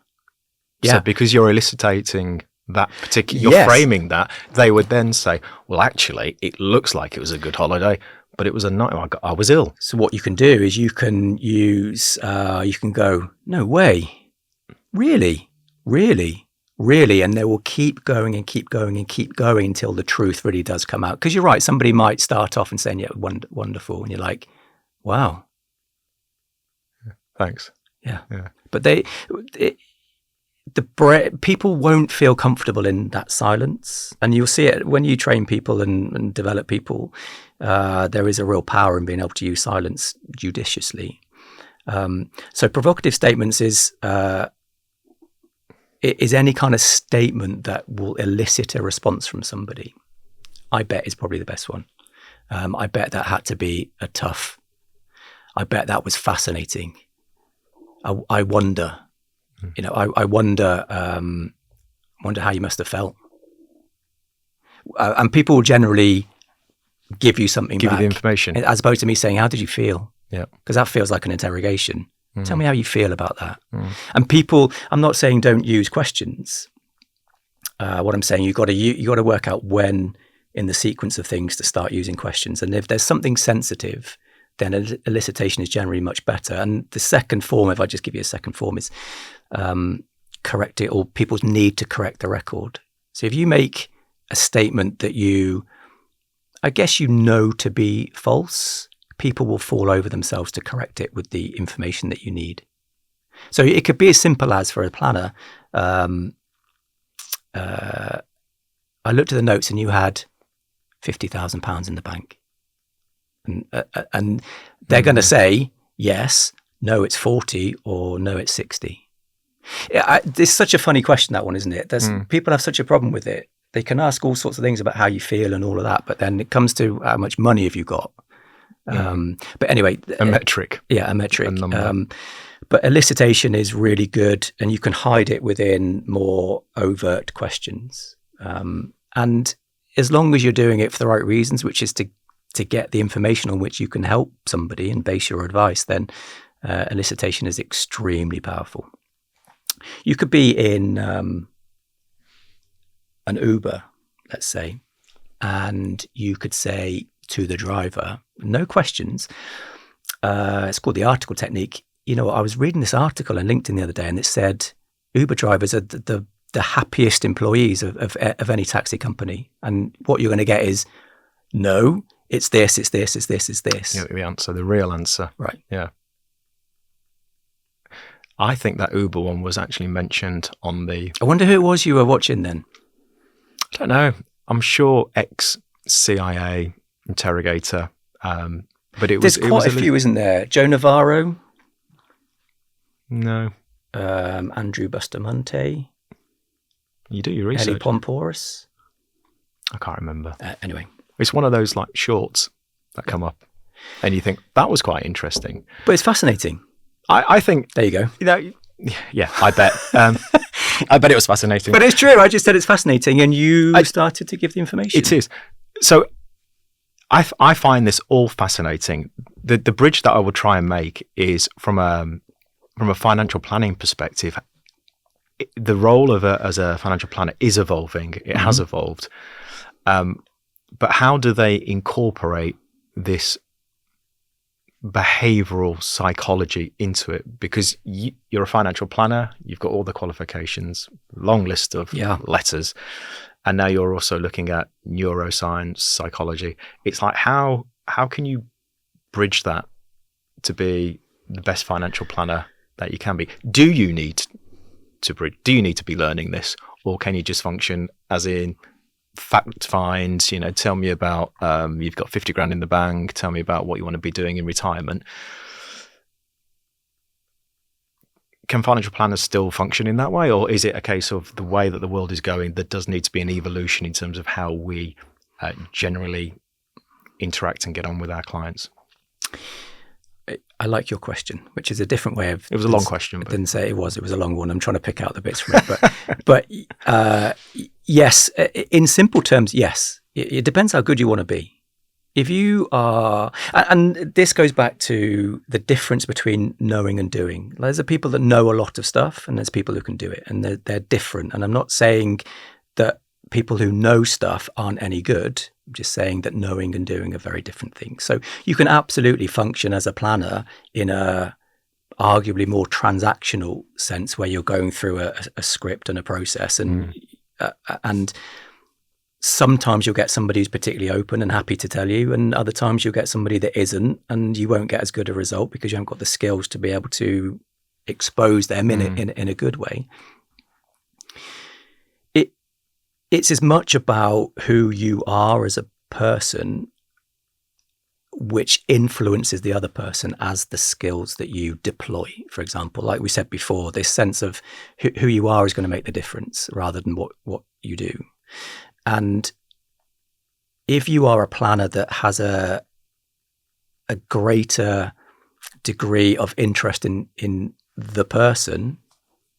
So because you're eliciting that particular, you're framing that, they would then say, well, actually, it looks like it was a good holiday, but it was a night I was ill. So what you can do is you can use, you can go, no way, really, really, really, and they will keep going and keep going and keep going until the truth really does come out. Because you're right, somebody might start off and saying, yeah, wonderful, and you're like, wow. Thanks. Yeah. But people won't feel comfortable in that silence, and you'll see it when you train people and develop people. There is a real power in being able to use silence judiciously. So provocative statements is any kind of statement that will elicit a response from somebody. I bet is probably the best one. I bet that had to be a tough I bet that was fascinating. I wonder, I wonder how you must have felt. And people generally give you something Give back, you the information, as opposed to me saying, "How did you feel?" Yeah, because that feels like an interrogation. Tell me how you feel about that. And people, I'm not saying don't use questions. What I'm saying, you got to work out when in the sequence of things to start using questions. And if there's something sensitive, then elicitation is generally much better. And the second form, if I just give you a second form, is correct it, or people's need to correct the record. So if you make a statement that I guess you know to be false, people will fall over themselves to correct it with the information that you need. So it could be as simple as, for a planner, I looked at the notes and you had £50,000 in the bank. And they're going to say, yes, no, it's 40, or no, it's 60. It's such a funny question, that one, isn't it? People have such a problem with it. They can ask all sorts of things about how you feel and all of that, but then it comes to how much money have you got. But anyway, a metric. Yeah, a metric. A number. But elicitation is really good, and you can hide it within more overt questions. And as long as you're doing it for the right reasons, which is to get the information on which you can help somebody and base your advice, then elicitation is extremely powerful. You could be in an Uber, let's say, and you could say to the driver, no questions. It's called the article technique. I was reading this article on LinkedIn the other day, and it said Uber drivers are the happiest employees of any taxi company. And what you're going to get is, no, it's this, it's this, it's this, it's this. Yeah, the answer, the real answer. Right. Yeah. I think that Uber one was actually mentioned on the... I wonder who it was you were watching then. I don't know. I'm sure ex-CIA interrogator, but There's quite a few, isn't there? Joe Navarro? No. Andrew Bustamante? You do your research. Ellie Pomporus? I can't remember. Anyway. It's one of those like shorts that come up and you think, that was quite interesting. But it's fascinating. I think... There you go. Yeah, I bet. I bet it was fascinating. But it's true. I just said it's fascinating, and you started to give the information. It is. So I find this all fascinating. The bridge that I will try and make is from a financial planning perspective. The role as a financial planner is evolving. It has evolved. But how do they incorporate this behavioral psychology into it? Because you're a financial planner, you've got all the qualifications, long list of letters, and now you're also looking at neuroscience, psychology. It's like, how can you bridge that to be the best financial planner that you can be? Do you need to be learning this, or can you just function as in fact find, tell me about, you've got 50 grand in the bank, tell me about what you want to be doing in retirement. Can financial planners still function in that way, or is it a case of the way that the world is going, there does need to be an evolution in terms of how we generally interact and get on with our clients? I like your question, which is a different way of... It was a long question. I didn't say it was. It was a long one. I'm trying to pick out the bits from it. But yes, in simple terms, yes. It depends how good you want to be. If you are... And this goes back to the difference between knowing and doing. There's the people that know a lot of stuff, and there's people who can do it. And they're different. And I'm not saying that people who know stuff aren't any good. I'm just saying that knowing and doing are very different things. So you can absolutely function as a planner in a arguably more transactional sense, where you're going through a script and a process, and sometimes you'll get somebody who's particularly open and happy to tell you, and other times you'll get somebody that isn't, and you won't get as good a result because you haven't got the skills to be able to expose them in a good way. It's as much about who you are as a person, which influences the other person, as the skills that you deploy. For example, like we said before, this sense of who you are is going to make the difference rather than what you do. And if you are a planner that has a greater degree of interest in the person,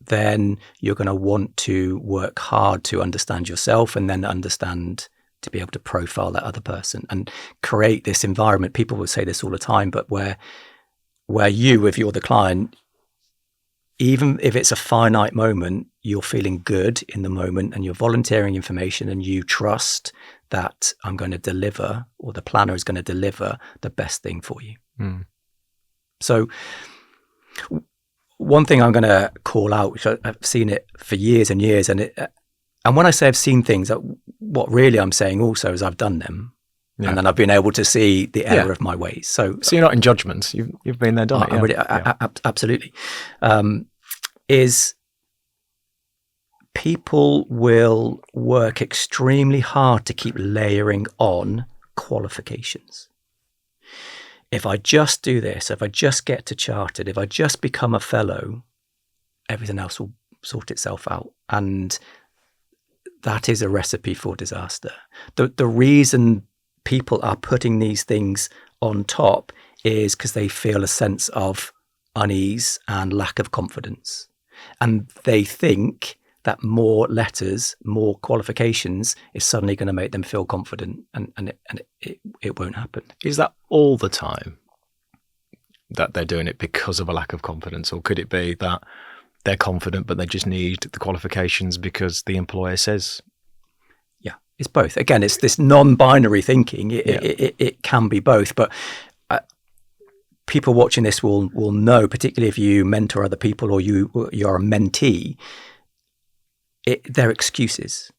then you're going to want to work hard to understand yourself and then to be able to profile that other person and create this environment. People will say this all the time, but where you, if you're the client, even if it's a finite moment, you're feeling good in the moment and you're volunteering information and you trust that I'm going to deliver, or the planner is going to deliver the best thing for you. So one thing I'm going to call out, which I've seen it for years and years, and when I say I've seen things, what really I'm saying also is I've done them, and then I've been able to see the error of my ways. So you're not in judgments. You've been there, done it. Really, absolutely. Is people will work extremely hard to keep layering on qualifications. If I just do this, if I just get to chartered, if I just become a fellow, everything else will sort itself out. And that is a recipe for disaster. The reason people are putting these things on top is because they feel a sense of unease and lack of confidence. And they think that more letters, more qualifications is suddenly going to make them feel confident, and it won't happen. Is that all the time that they're doing it because of a lack of confidence, or could it be that they're confident but they just need the qualifications because the employer says? Yeah, it's both. Again, it's this non-binary thinking. It can be both, but people watching this will know, particularly if you mentor other people or you're a mentee, they're excuses.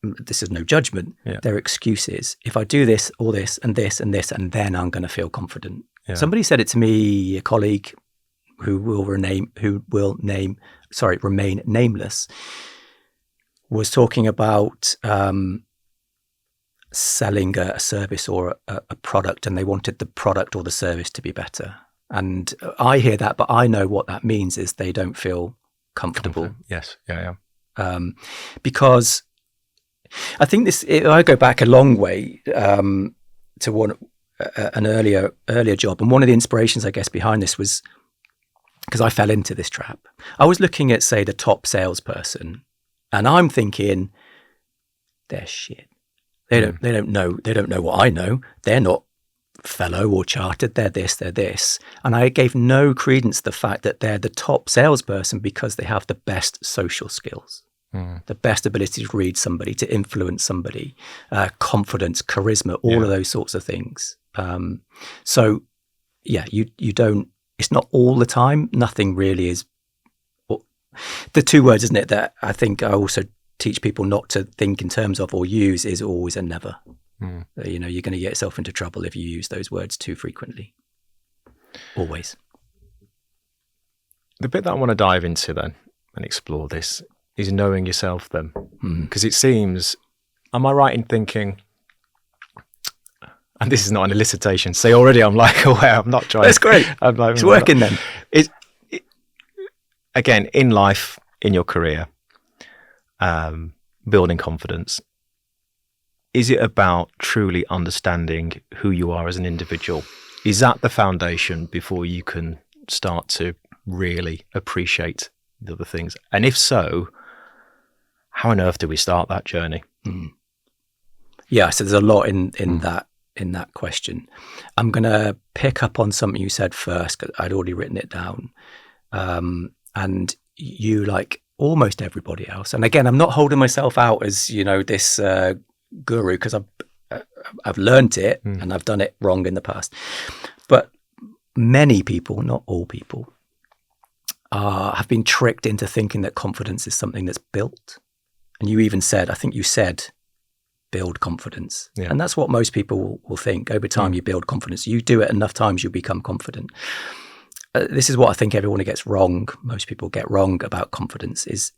This is no judgment. They're excuses. If I do this, all this, and this, and this, and then I'm going to feel confident. Somebody said it to me, a colleague who will remain nameless, was talking about selling a service or a product, and they wanted the product or the service to be better. And I hear that, but I know what that means is they don't feel comfortable. Yes. Because I think I go back a long way to an earlier job, and one of the inspirations, I guess, behind this was because I fell into this trap. I was looking at, say, the top salesperson, and I'm thinking, they're shit. They don't know what I know. They're not fellow or chartered. They're this. And I gave no credence to the fact that they're the top salesperson because they have the best social skills, the best ability to read somebody, to influence somebody, confidence, charisma, all of those sorts of things. So you don't, it's not all the time. Nothing really is. The two words, isn't it, that I think I also teach people not to think in terms of or use is always and never. You're going to get yourself into trouble if you use those words too frequently. Always. The bit that I want to dive into then and explore this is knowing yourself then. Because it seems, am I right in thinking, and this is not an elicitation, see already I'm like, aware, I'm not trying. That's great. It's working then. Again, in life, in your career, building confidence, is it about truly understanding who you are as an individual? Is that the foundation before you can start to really appreciate the other things? And if so, how on earth do we start that journey? Yeah, so there's a lot in that question. I'm going to pick up on something you said first, because I'd already written it down. And you, like almost everybody else, and again, I'm not holding myself out as, this guru, because I've learned it and I've done it wrong in the past. But many people, not all people, have been tricked into thinking that confidence is something that's built. And you even said, I think you said, build confidence. And that's what most people will think. Over time, you build confidence. You do it enough times, you become confident. This is what I think everyone gets wrong. Most people get wrong about confidence is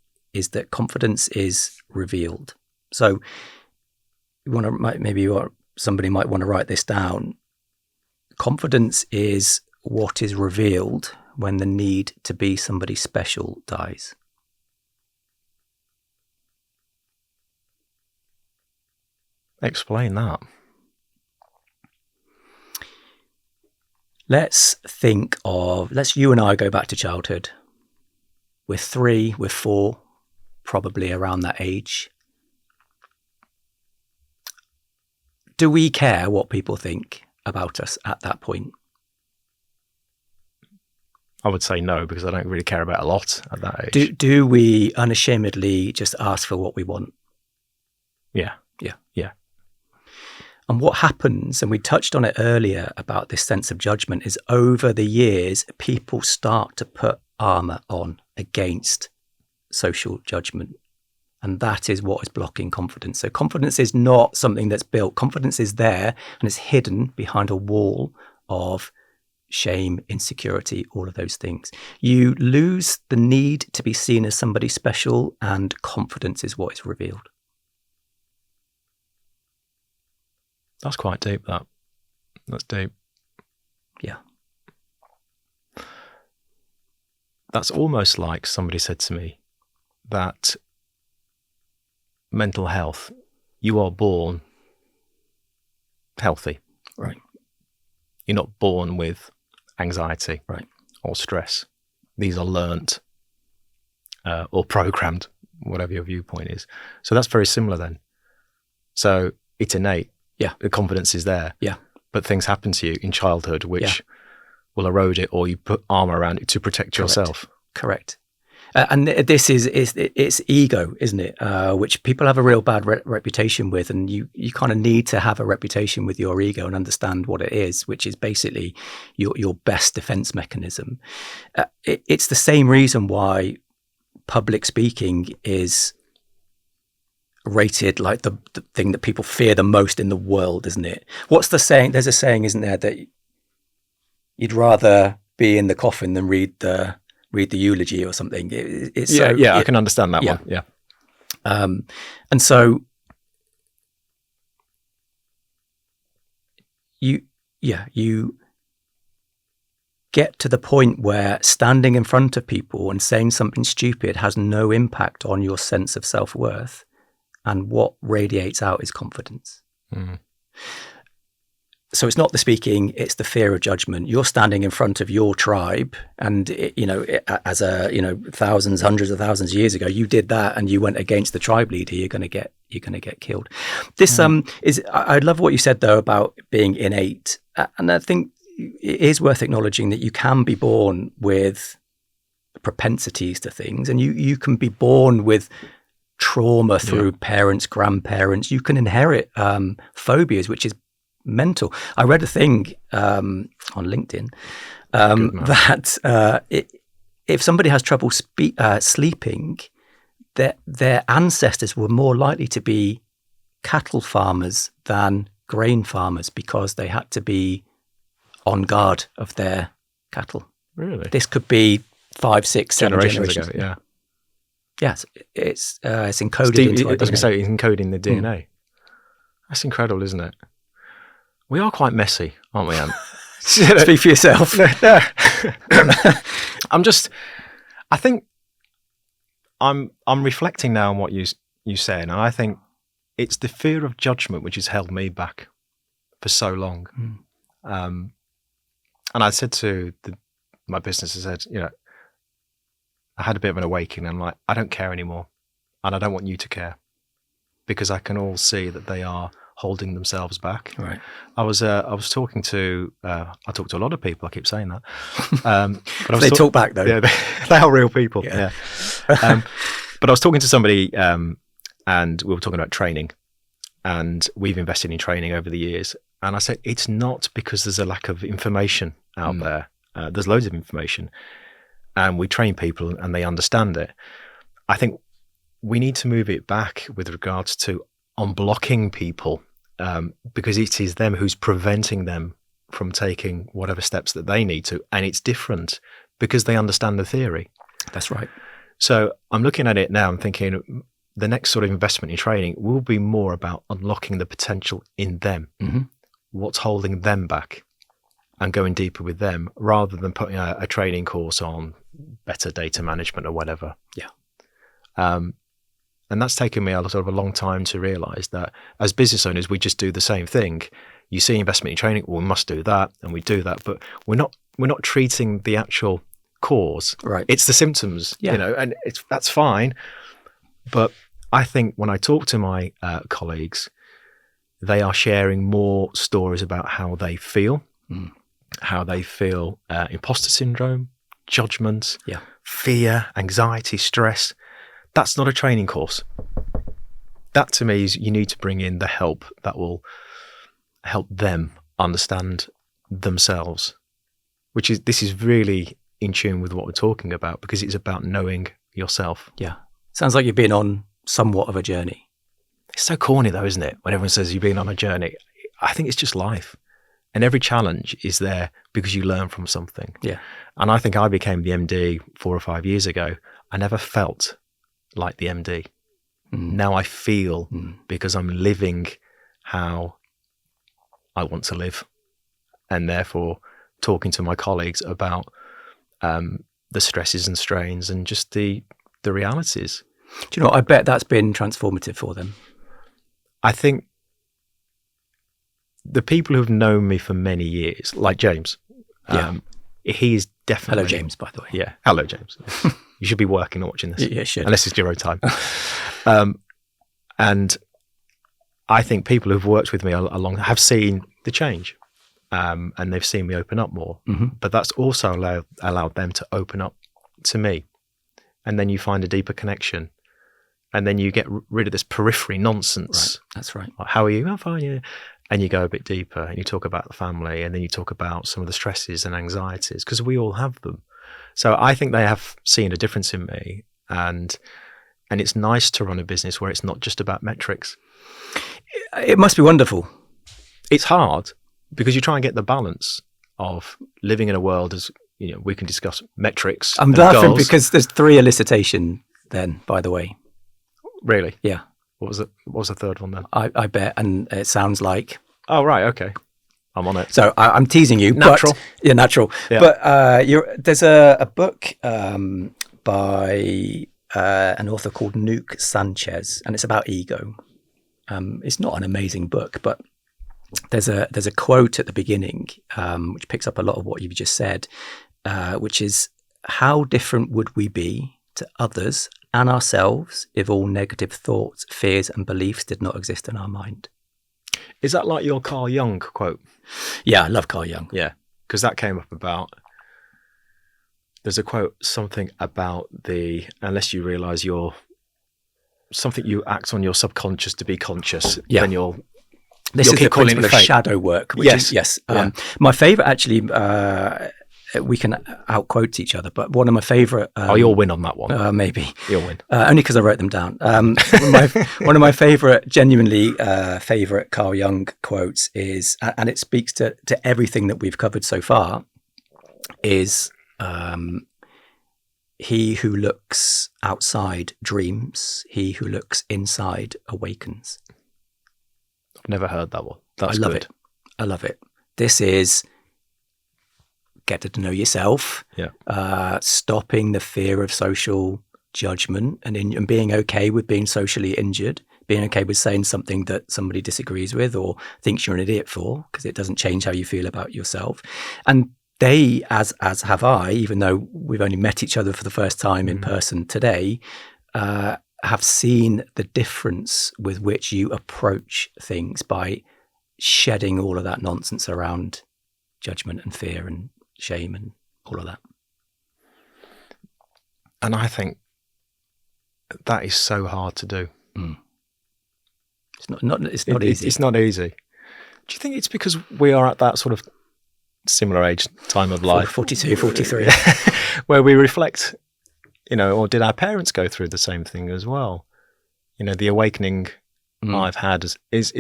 that confidence is revealed. So somebody might want to write this down. Confidence is what is revealed when the need to be somebody special dies. Explain that. Let's you and I go back to childhood. We're 3, we're 4, probably around that age. Do we care what people think about us at that point? I would say no, because I don't really care about a lot at that age. Do we unashamedly just ask for what we want? Yeah. Yeah. Yeah. And what happens, and we touched on it earlier about this sense of judgment, is over the years, people start to put armor on against social judgment. And that is what is blocking confidence. So confidence is not something that's built. Confidence is there and it's hidden behind a wall of shame, insecurity, all of those things. You lose the need to be seen as somebody special, and confidence is what is revealed. That's quite deep, that. That's deep. Yeah. That's almost like somebody said to me that mental health, you are born healthy. Right. You're not born with anxiety, right, or stress. These are learnt or programmed, whatever your viewpoint is. So that's very similar then. So it's innate. Yeah. The confidence is there. Yeah. But things happen to you in childhood which will erode it, or you put armor around it to protect yourself. Correct. And this is it's ego, isn't it? Which people have a real bad reputation with, and you kind of need to have a reputation with your ego and understand what it is, which is basically your best defense mechanism. It's the same reason why public speaking is rated like the thing that people fear the most in the world, isn't it? What's the saying? There's a saying, isn't there, that you'd rather be in the coffin than read the eulogy or something. I can understand that one. Yeah. And so you get to the point where standing in front of people and saying something stupid has no impact on your sense of self-worth, and what radiates out is confidence. Mm. So it's not the speaking, it's the fear of judgment. You're standing in front of your tribe, and as thousands, hundreds of thousands of years ago, you did that and you went against the tribe leader, you're going to get killed. This I love what you said though about being innate. And I think it is worth acknowledging that you can be born with propensities to things, and you can be born with trauma through parents, grandparents. You can inherit phobias, which is mental. I read a thing on LinkedIn that if somebody has trouble sleeping, their ancestors were more likely to be cattle farmers than grain farmers, because they had to be on guard of their cattle. Really? This could be 5, 6, 7 generations ago. Yeah. Yes, it's encoded into our DNA. I was going to say, it's encoding the DNA. That's incredible, isn't it? We are quite messy, aren't we, Ant? Speak for yourself. No. I think I'm reflecting now on what you said, and I think it's the fear of judgment which has held me back for so long. And I said to my business, I said, I had a bit of an awakening. I'm like, I don't care anymore, and I don't want you to care, because I can all see that they are holding themselves back. Right. I was talking to I talk to a lot of people. I keep saying that, but they talk back though. Yeah, they are real people. Yeah. But I was talking to somebody, and we were talking about training, and we've invested in training over the years. And I said, it's not because there's a lack of information out there. There's loads of information, and we train people and they understand it. I think we need to move it back with regards to unblocking people, because it is them who's preventing them from taking whatever steps that they need to. And it's different because they understand the theory. That's right. So I'm looking at it now and thinking the next sort of investment in training will be more about unlocking the potential in them. Mm-hmm. What's holding them back, and going deeper with them, rather than putting a training course on better data management or whatever. Yeah. And that's taken me a long time to realize that as business owners, we just do the same thing. you see investment in training, well, we must do that, and we do that, but we're not treating the actual cause. Right. It's the symptoms, Yeah. you know, and that's fine. But I think when I talk to my colleagues, they are sharing more stories about how they feel, imposter syndrome, judgment, fear, anxiety, stress. That's not a training course. That to me is, you need to bring in the help that will help them understand themselves, this is really in tune with what we're talking about, because it's about knowing yourself. Yeah. Sounds like you've been on somewhat of a journey. It's so corny though, isn't it? When everyone says you've been on a journey, I think it's just life. And every challenge is there because you learn from something. Yeah. And I think I became the MD 4 or 5 years ago. I never felt like the MD. Now I feel because I'm living how I want to live, and therefore talking to my colleagues about the stresses and strains and just the realities. Do you know what? I bet that's been transformative for them. I think the people who've known me for many years, like James, he is definitely... Hello, James, by the way. Yeah. Hello, James. You should be working or watching this. Yeah, should. Unless it's your own time. And I think people who've worked with me along have seen the change, and they've seen me open up more. But that's also allowed them to open up to me. And then you find a deeper connection. And then you get rid of this periphery nonsense. Right. That's right. Like, how are you? I'm fine, yeah. And you go a bit deeper and you talk about the family, and then you talk about some of the stresses and anxieties, because we all have them. So I think they have seen a difference in me, and it's nice to run a business where it's not just about metrics. It must be wonderful. It's hard because you try and get the balance of living in a world, as you know, we can discuss metrics. I'm laughing because there's 3 elicitation then, by the way. Really? Yeah. What was the third one then? I bet, and it sounds like... Oh, right, okay. I'm on it. So I'm teasing you. Natural. But, natural. Yeah. But there's a book by an author called Nuke Sanchez, and it's about ego. It's not an amazing book, but there's a quote at the beginning which picks up a lot of what you've just said, which is, how different would we be to others and ourselves if all negative thoughts, fears and beliefs did not exist in our mind? Is that like your Carl Jung quote? Yeah, I love Carl Jung. Yeah, because that came up about, there's a quote, something about unless you realise you act on your subconscious to be conscious, then This is the principle of shadow work. Which is, my favourite, actually, we can outquote each other, but one of my favourite... you'll win on that one. Maybe. You'll win. Only because I wrote them down. One of my favourite, genuinely favourite Carl Jung quotes is, and it speaks to everything that we've covered so far, is he who looks outside dreams, he who looks inside awakens. I've never heard that one. That's I love good. it. I love it. This is get to know yourself, stopping the fear of social judgment and being okay with being socially injured, being okay with saying something that somebody disagrees with or thinks you're an idiot for, because it doesn't change how you feel about yourself. And they, as have I, even though we've only met each other for the first time in person today, have seen the difference with which you approach things by shedding all of that nonsense around judgment and fear and shame and all of that. And I think that is so hard to do. It's not easy. It's not easy. Do you think it's because we are at that sort of similar age, time of life? 42, 43. Where we reflect, or did our parents go through the same thing as well? The awakening I've had is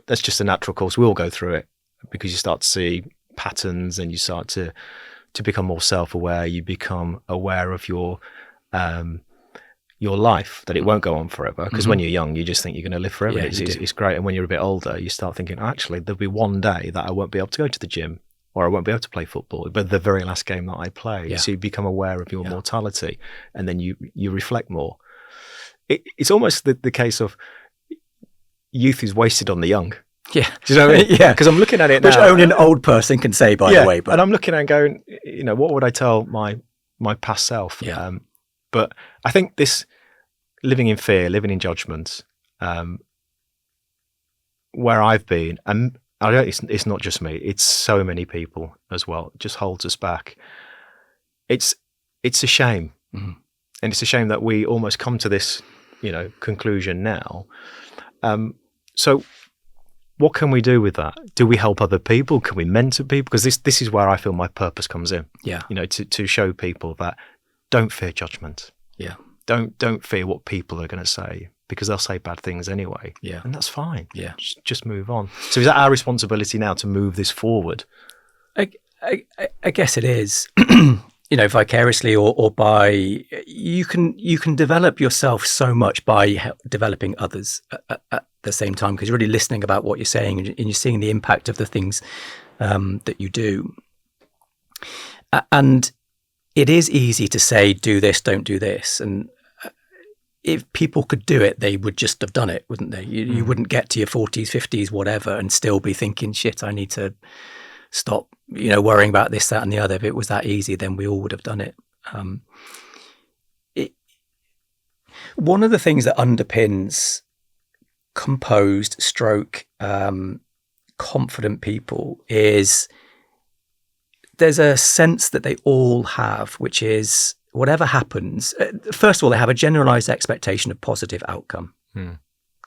that's just a natural course. We all go through it because you start to see patterns and you start to become more self-aware. You become aware of your life, that it won't go on forever, because when you're young you just think you're going to live forever. It's great. And when you're a bit older you start thinking, actually there'll be one day that I won't be able to go to the gym, or I won't be able to play football, but the very last game that I play. So you become aware of your mortality, and then you reflect more. It's almost the case of youth is wasted on the young. Yeah. Do you know what I mean? Yeah. Because I'm looking at it Which now. only an old person can say, by the way. But and I'm looking at it and going, what would I tell my past self? Yeah. But I think this living in fear, living in judgment, where I've been, and it's not just me, it's so many people as well, it just holds us back. It's a shame. Mm-hmm. And it's a shame that we almost come to this, conclusion now. So what can we do with that? Do we help other people? Can we mentor people? Because this is where I feel my purpose comes in. Yeah. To show people that don't fear judgment. Yeah. Don't fear what people are going to say, because they'll say bad things anyway. Yeah. And that's fine. Yeah. Just move on. So is that our responsibility now to move this forward? I guess it is. Vicariously or by you can develop yourself so much by developing others at the same time, because you're really listening about what you're saying and you're seeing the impact of the things that you do. And it is easy to say, do this, don't do this. And if people could do it, they would just have done it, wouldn't they? You wouldn't get to your 40s, 50s, whatever, and still be thinking, shit, I need to stop, worrying about this, that, and the other. If it was that easy, then we all would have done it. One of the things that underpins composed stroke confident people is there's a sense that they all have, which is whatever happens, first of all, they have a generalized expectation of positive outcome.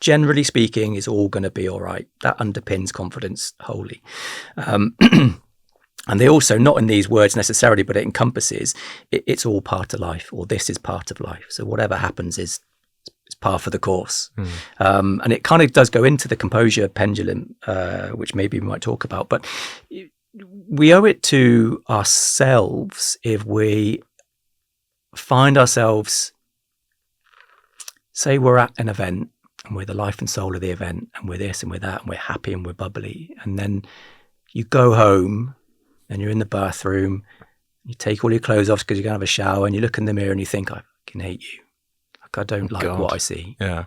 Generally speaking, is all going to be all right. That underpins confidence wholly. And they also, not in these words necessarily, but it encompasses, it's all part of life, or this is part of life. So whatever happens is par for the course. And it kind of does go into the composure pendulum, which maybe we might talk about. But we owe it to ourselves if we find ourselves, say we're at an event, and we're the life and soul of the event, and we're this and we're that, and we're happy and we're bubbly. And then you go home and you're in the bathroom, you take all your clothes off because you're going to have a shower, and you look in the mirror and you think, I fucking hate you. Like, I don't like what I see. Yeah.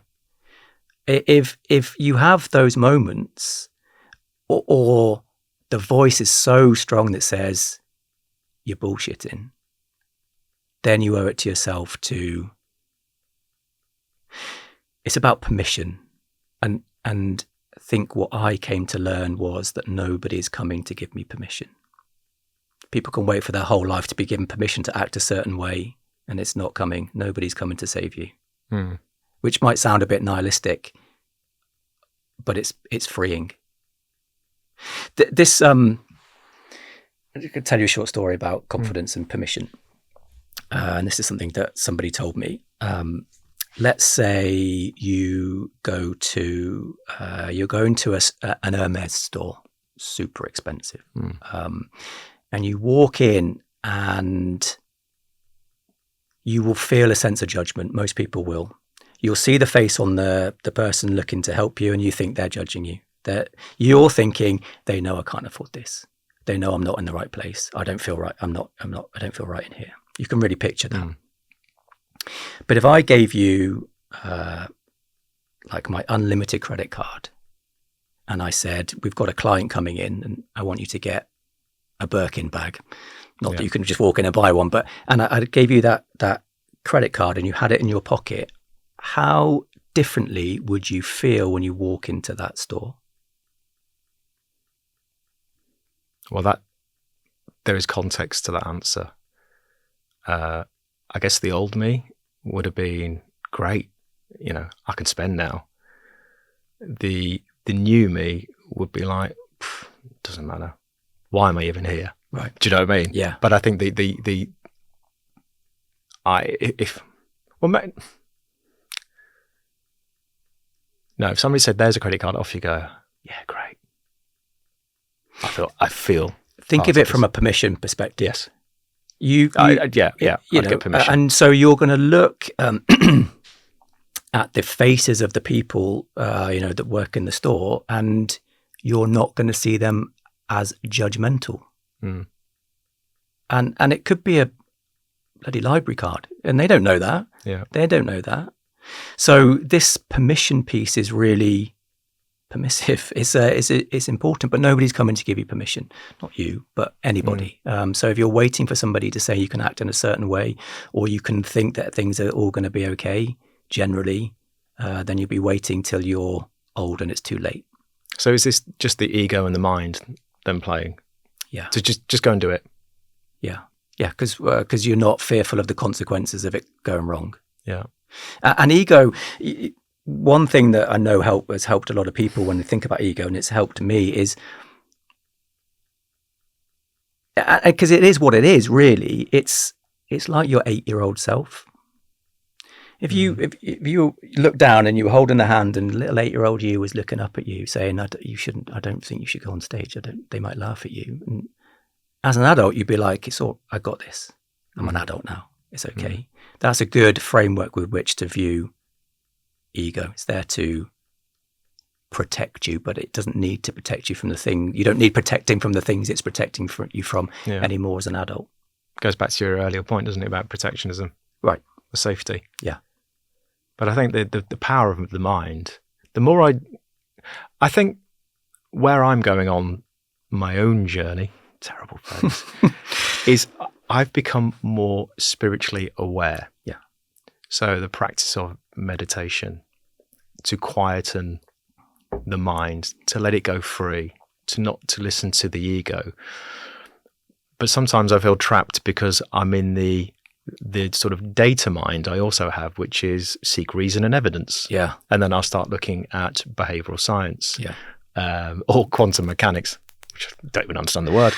If you have those moments, or the voice is so strong that says, you're bullshitting, then you owe it to yourself to... It's about permission, and think what I came to learn was that nobody's coming to give me permission. People can wait for their whole life to be given permission to act a certain way, and it's not coming. Nobody's coming to save you, which might sound a bit nihilistic, but it's freeing. This I could tell you a short story about confidence and permission, and this is something that somebody told me. Let's say you go to you're going to an Hermes store, super expensive, and you walk in and you will feel a sense of judgment. Most people will. You'll see the face on the person looking to help you, and you think they're judging you. That you're thinking, they know I can't afford this. They know I'm not in the right place. I don't feel right. I don't feel right in here. You can really picture that. But if I gave you like my unlimited credit card, and I said, we've got a client coming in and I want you to get a Birkin bag, not that you can just walk in and buy one, and I gave you that credit card and you had it in your pocket, how differently would you feel when you walk into that store? Well, there is context to that answer. I guess the old me would have been great. I can spend now. The new me would be like, doesn't matter. Why am I even here? Right. Do you know what I mean? Yeah. But I think if somebody said, there's a credit card, off you go. Yeah, great. I feel. Think of it from a permission perspective. Yes. I'd get permission. And so you're going to look at the faces of the people, that work in the store, and you're not going to see them as judgmental. And it could be a bloody library card, and they don't know that. Yeah. They don't know that. So this permission piece is really permissive. It's important, but nobody's coming to give you permission. Not you, but anybody. So if you're waiting for somebody to say you can act in a certain way, or you can think that things are all going to be okay, generally, then you'll be waiting till you're old and it's too late. So is this just the ego and the mind then playing? Yeah. So just go and do it. Yeah. Yeah, because you're not fearful of the consequences of it going wrong. Yeah. And ego, one thing that I know has helped a lot of people when they think about ego, and it's helped me, is because it is what it is, really. It's like your 8-year-old self. If you look down and you were holding the hand, and little 8-year-old you was looking up at you, saying, "I don't think you should go on stage. They might laugh at you." And as an adult, you'd be like, I got this. I'm an adult now. It's okay. That's a good framework with which to view ego. It's there to protect you, but it doesn't need to protect you from the thing. You don't need protecting from the things it's protecting you from anymore as an adult. Goes back to your earlier point, doesn't it, about protectionism? Right. The safety. Yeah. But I think the power of the mind, the more I think where I'm going on my own journey, terrible phrase, is I've become more spiritually aware. Yeah. So the practice of meditation, to quieten the mind, to let it go free, to listen to the ego. But sometimes I feel trapped because I'm in the sort of data mind I also have, which is seek reason and evidence. Yeah. And then I'll start looking at behavioral science, or quantum mechanics, which I don't even understand the word.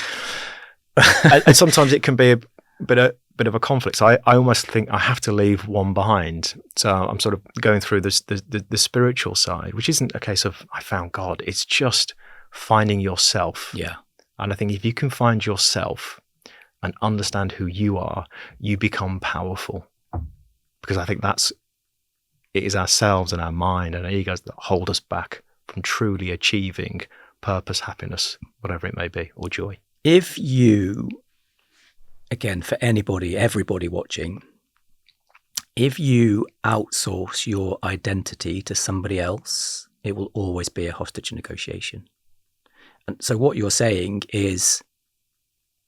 And sometimes it can be a bit of a conflict. So I almost think I have to leave one behind. So I'm sort of going through the spiritual side, which isn't a case of I found God. It's just finding yourself. Yeah. And I think if you can find yourself and understand who you are, you become powerful. Because I think it is ourselves and our mind and our egos that hold us back from truly achieving purpose, happiness, whatever it may be, or joy. If you, again, for everybody watching, if you outsource your identity to somebody else, it will always be a hostage negotiation. And so what you're saying is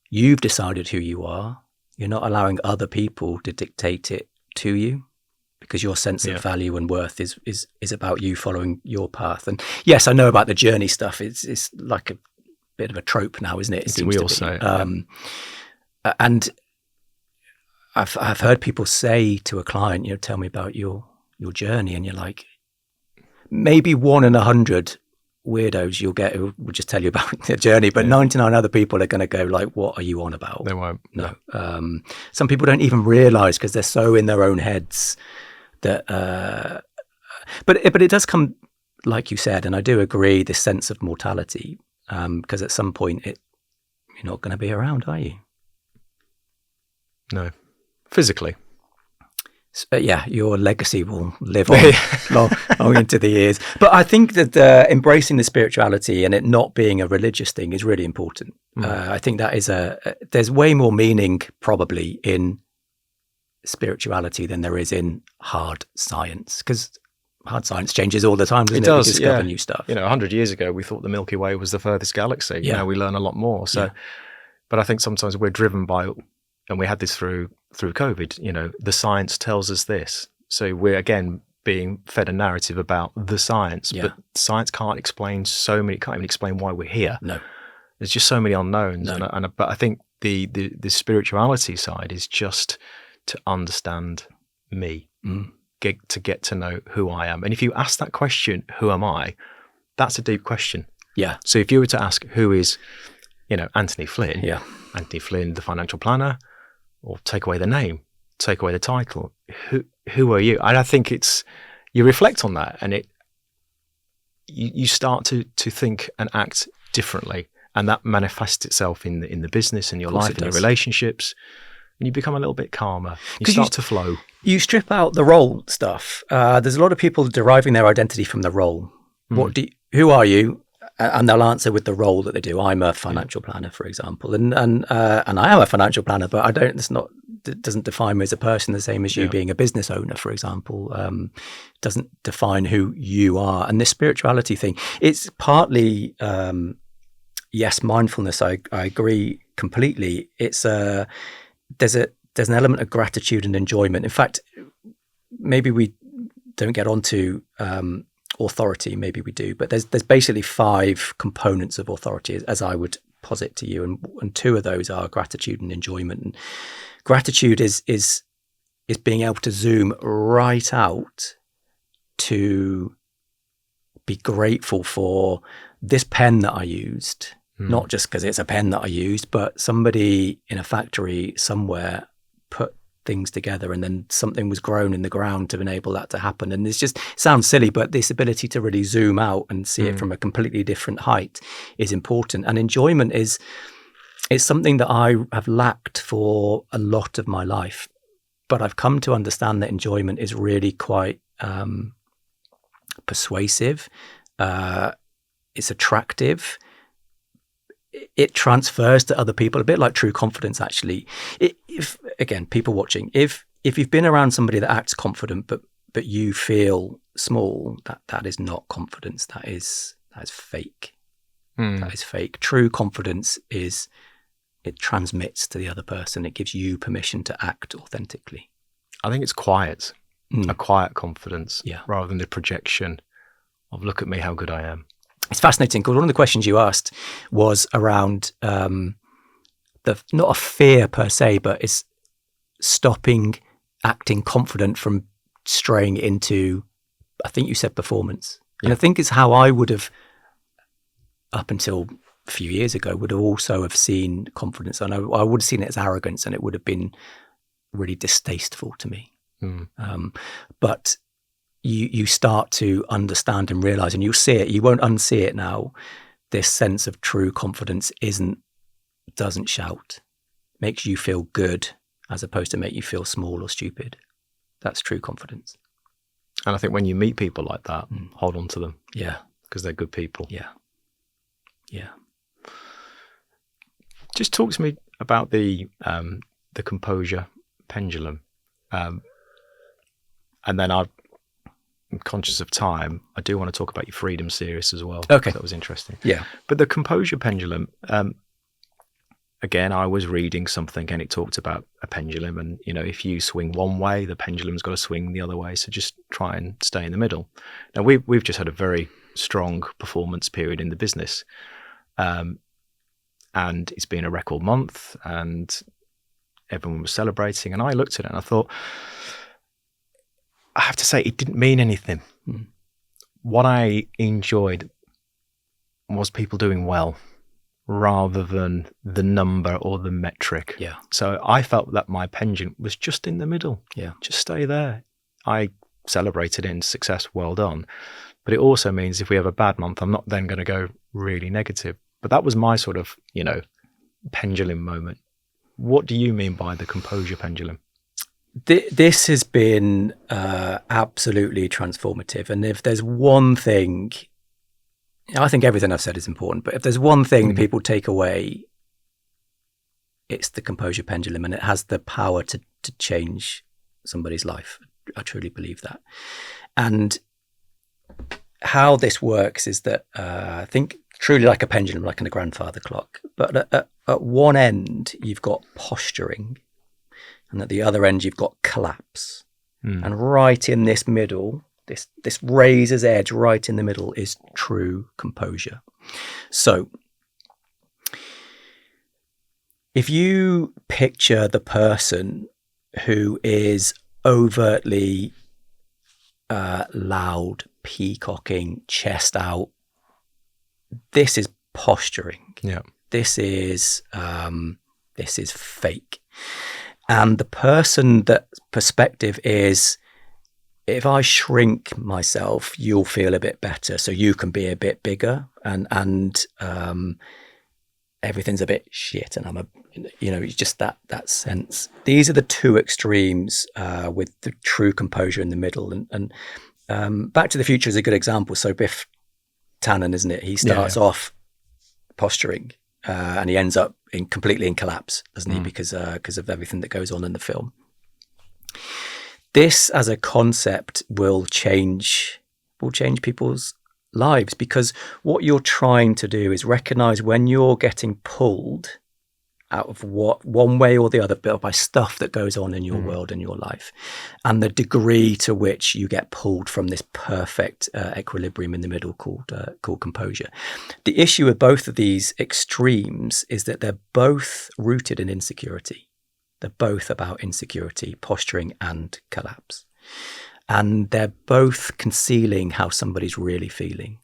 you've decided who you are. You're not allowing other people to dictate it to you, because your sense of value and worth is about you following your path. And yes, I know about the journey stuff. It's like a bit of a trope now, isn't it? We all say it. And I've heard people say to a client, tell me about your journey, and you're like, maybe 1 in 100 weirdos you'll get who will just tell you about their journey, but 99 other people are going to go like, what are you on about? They won't. No. Some people don't even realize because they're so in their own heads that but it does come, like you said, and I do agree, this sense of mortality, because at some point you're not going to be around, are you? No, physically. Your legacy will live on long into the years. But I think that embracing the spirituality and it not being a religious thing is really important. I think that is there's way more meaning probably in spirituality than there is in hard science, because hard science changes all the time, doesn't it? Does, we discover new stuff. 100 years ago, we thought the Milky Way was the furthest galaxy. Now we learn a lot more. So, but I think sometimes we're driven by, and we had this through COVID, the science tells us this. So we're, again, being fed a narrative about the science, but science can't even explain why we're here. No. There's just so many unknowns. No. But I think the spirituality side is just to understand me, get to know who I am. And if you ask that question, who am I? That's a deep question. Yeah. So if you were to ask, who is, Anthony Flynn? Yeah. Anthony Flynn, the financial planner, or take away the name, take away the title. Who are you? And I think you reflect on that, and you start to think and act differently, and that manifests itself in the business, in your life, in your relationships, and you become a little bit calmer. You start to flow. You strip out the role stuff. There's a lot of people deriving their identity from the role. Who are you? And they'll answer with the role that they do. I'm a financial planner, for example, and I am a financial planner, but I don't. It's not doesn't define me as a person the same as you being a business owner, for example. Doesn't define who you are. And this spirituality thing, it's partly, yes, mindfulness. I agree completely. It's there's an element of gratitude and enjoyment. In fact, maybe we don't get onto authority. Maybe we do, but there's basically 5 components of authority, as I would posit to you, and 2 of those are gratitude and enjoyment. And gratitude is being able to zoom right out to be grateful for this pen that I used, not just because it's a pen that I used, but somebody in a factory somewhere put things together and then something was grown in the ground to enable that to happen. And it sounds silly, but this ability to really zoom out and see it from a completely different height is important. And enjoyment is something that I have lacked for a lot of my life, but I've come to understand that enjoyment is really quite persuasive. It's attractive. It transfers to other people, a bit like true confidence, actually. If again, people watching, if you've been around somebody that acts confident, but you feel small, that is not confidence. That is fake. That is fake. True confidence it transmits to the other person. It gives you permission to act authentically. I think it's quiet, a quiet confidence, rather than the projection of "look at me, how good I am." It's fascinating because one of the questions you asked was around not a fear per se, but it's stopping acting confident from straying into, I think you said performance. And I think it's how I would have, up until a few years ago, would have also have seen confidence. And I would have seen it as arrogance, and it would have been really distasteful to me. But you start to understand and realize, and you'll see it, you won't unsee it now. This sense of true confidence doesn't shout, makes you feel good as opposed to make you feel small or stupid. That's true confidence. And I think when you meet people like that, hold on to them. Yeah. Because they're good people. Yeah. Yeah. Just talk to me about the composure pendulum. And then I'm conscious of time. I do want to talk about your freedom series as well. Okay. That was interesting. Yeah. But the composure pendulum, again, I was reading something and it talked about a pendulum, and if you swing one way, the pendulum's got to swing the other way. So just try and stay in the middle. Now we've just had a very strong performance period in the business, and it's been a record month, and everyone was celebrating. And I looked at it and I thought, I have to say, it didn't mean anything. What I enjoyed was people doing well, rather than the number or the metric. Yeah. So I felt that my pendulum was just in the middle. Yeah. Just stay there. I celebrated in success, well done. But it also means if we have a bad month, I'm not then going to go really negative. But that was my sort of, pendulum moment. What do you mean by the composure pendulum? This has been absolutely transformative. And if there's one thing, I think everything I've said is important, but if there's one thing that people take away, it's the composure pendulum, and it has the power to change somebody's life. I truly believe that. And how this works is that I think truly like a pendulum, like in a grandfather clock, but at one end, you've got posturing, and at the other end, you've got collapse. And right in this middle, this razor's edge right in the middle is true composure. So if you picture the person who is overtly loud, peacocking, chest out, this is posturing. Yeah. This is fake. And the person that perspective is, if I shrink myself, you'll feel a bit better, so you can be a bit bigger, and everything's a bit shit, and I'm it's just that sense. These are the two extremes, with the true composure in the middle. And Back to the Future is a good example. So Biff Tannen, isn't it? He starts off posturing, and he ends up completely in collapse, doesn't he? Because of everything that goes on in the film. This as a concept will change people's lives, because what you're trying to do is recognize when you're getting pulled out of one way or the other by stuff that goes on in your world and your life, and the degree to which you get pulled from this perfect equilibrium in the middle called composure. The issue with both of these extremes is that they're both rooted in insecurity. They're both about insecurity, posturing, and collapse. And they're both concealing how somebody's really feeling.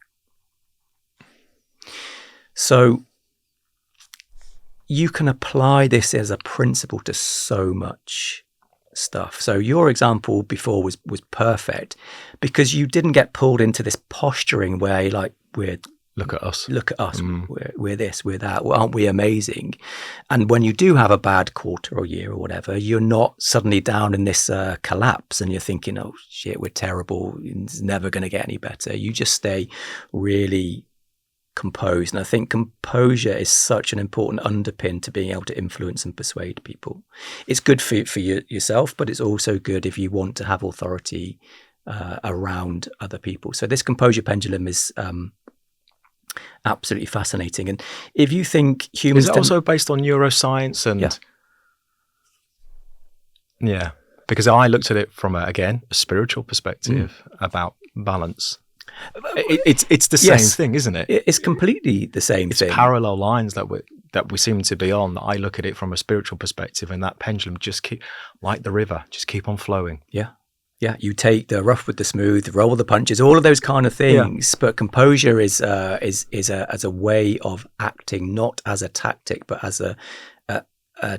So you can apply this as a principle to so much stuff. So your example before was perfect, because you didn't get pulled into this posturing where you're like, look at us, we're this, we're that, well, aren't we amazing? And when you do have a bad quarter or year or whatever, you're not suddenly down in this collapse and you're thinking, oh shit, we're terrible, it's never going to get any better. You just stay really composed. And I think composure is such an important underpin to being able to influence and persuade people. It's good for yourself, but it's also good if you want to have authority around other people. So this composure pendulum is absolutely fascinating. And if you think humans... Is it also based on neuroscience? And yeah, because I looked at it from, a spiritual perspective about balance. It's the same thing, isn't it? It's completely the same thing. It's parallel lines that we seem to be on. I look at it from a spiritual perspective, and that pendulum just keep, like the river, just keep on flowing. Yeah, you take the rough with the smooth, roll the punches, all of those kind of things. Yeah. But composure is as a way of acting, not as a tactic, but as a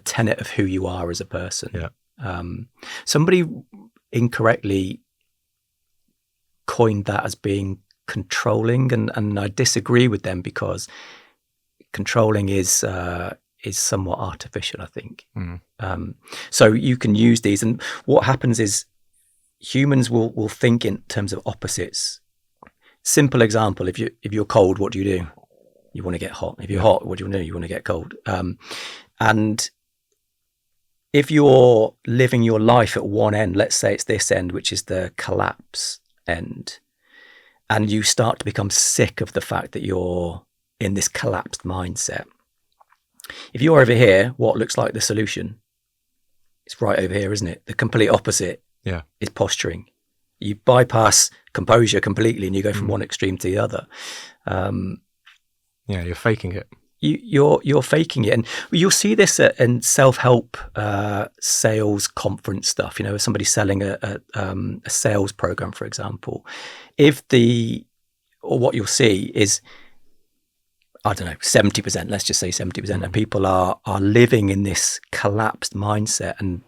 tenet of who you are as a person. Yeah. Somebody incorrectly coined that as being controlling, and I disagree with them, because controlling is somewhat artificial, I think. So you can use these, and what happens is humans will think in terms of opposites. Simple example: if you're cold, what do? You want to get hot. If you're hot, what do? You want to get cold. And if you're living your life at one end, let's say it's this end, which is the collapse end, and you start to become sick of the fact that you're in this collapsed mindset. If you're over here, what looks like the solution, it's right over here, isn't it? The complete opposite is posturing. You bypass composure completely and you go from one extreme to the other. You're faking it. You're faking it, and you'll see this in self-help sales conference stuff. You know, if somebody's selling a sales program, for example, what you'll see is, I don't know, 70%. Let's just say 70% of people are living in this collapsed mindset, and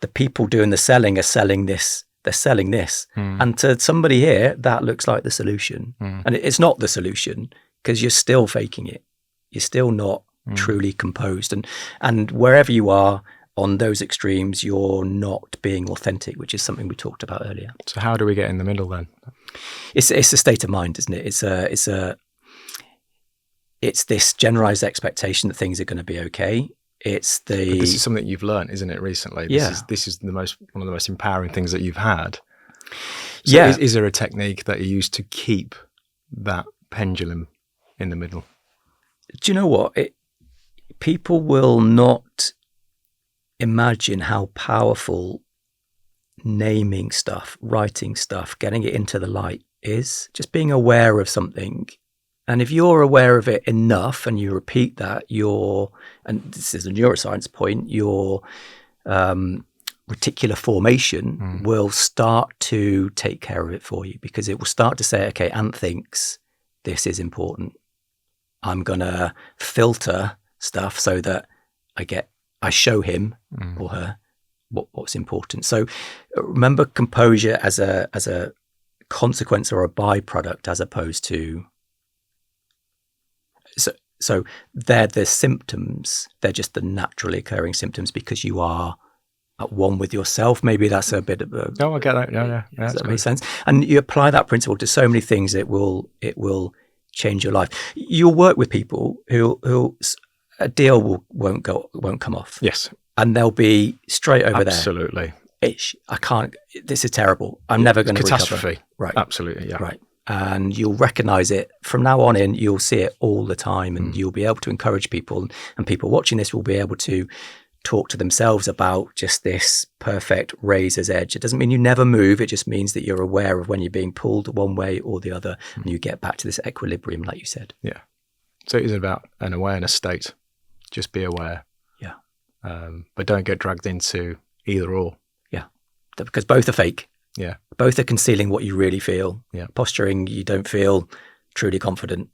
the people doing the selling are selling this. They're selling this, and to somebody here, that looks like the solution, and it's not the solution, because you're still faking it. You're still not truly composed. And wherever you are on those extremes, you're not being authentic, which is something we talked about earlier. So how do we get in the middle then? It's a state of mind, isn't it? It's this generalized expectation that things are going to be okay. But this is something you've learned, isn't it, recently? This is one of the most empowering things that you've had. So is there a technique that you use to keep that pendulum in the middle? Do you know what? People will not imagine how powerful naming stuff, writing stuff, getting it into the light is. Just being aware of something. And if you're aware of it enough and you repeat that, and this is a neuroscience point, your reticular formation will start to take care of it for you, because it will start to say, okay, Ant thinks this is important. I'm going to filter stuff so that I show him or her what's important. So remember composure as a consequence or a byproduct, as opposed to, so they're the symptoms. They're just the naturally occurring symptoms because you are at one with yourself. Maybe that's a bit of a... No, I get that. Yeah, does that make sense? And you apply that principle to so many things, it will change your life. You'll work with people who a deal won't come off. Yes, and they'll be straight over absolutely. there. I can't. This is terrible. I'm never going to catastrophe. Recover. Right, absolutely, yeah, right. And you'll recognize it from now on in. You'll see it all the time, and you'll be able to encourage people. And people watching this will be able to talk to themselves about just this perfect razor's edge. It doesn't mean you never move. It just means that you're aware of when you're being pulled one way or the other, and you get back to this equilibrium, like you said. Yeah. So it is about an awareness state. Just be aware. Yeah. But don't get dragged into either or. Yeah. Because both are fake. Yeah. Both are concealing what you really feel. Yeah. Posturing, you don't feel truly confident.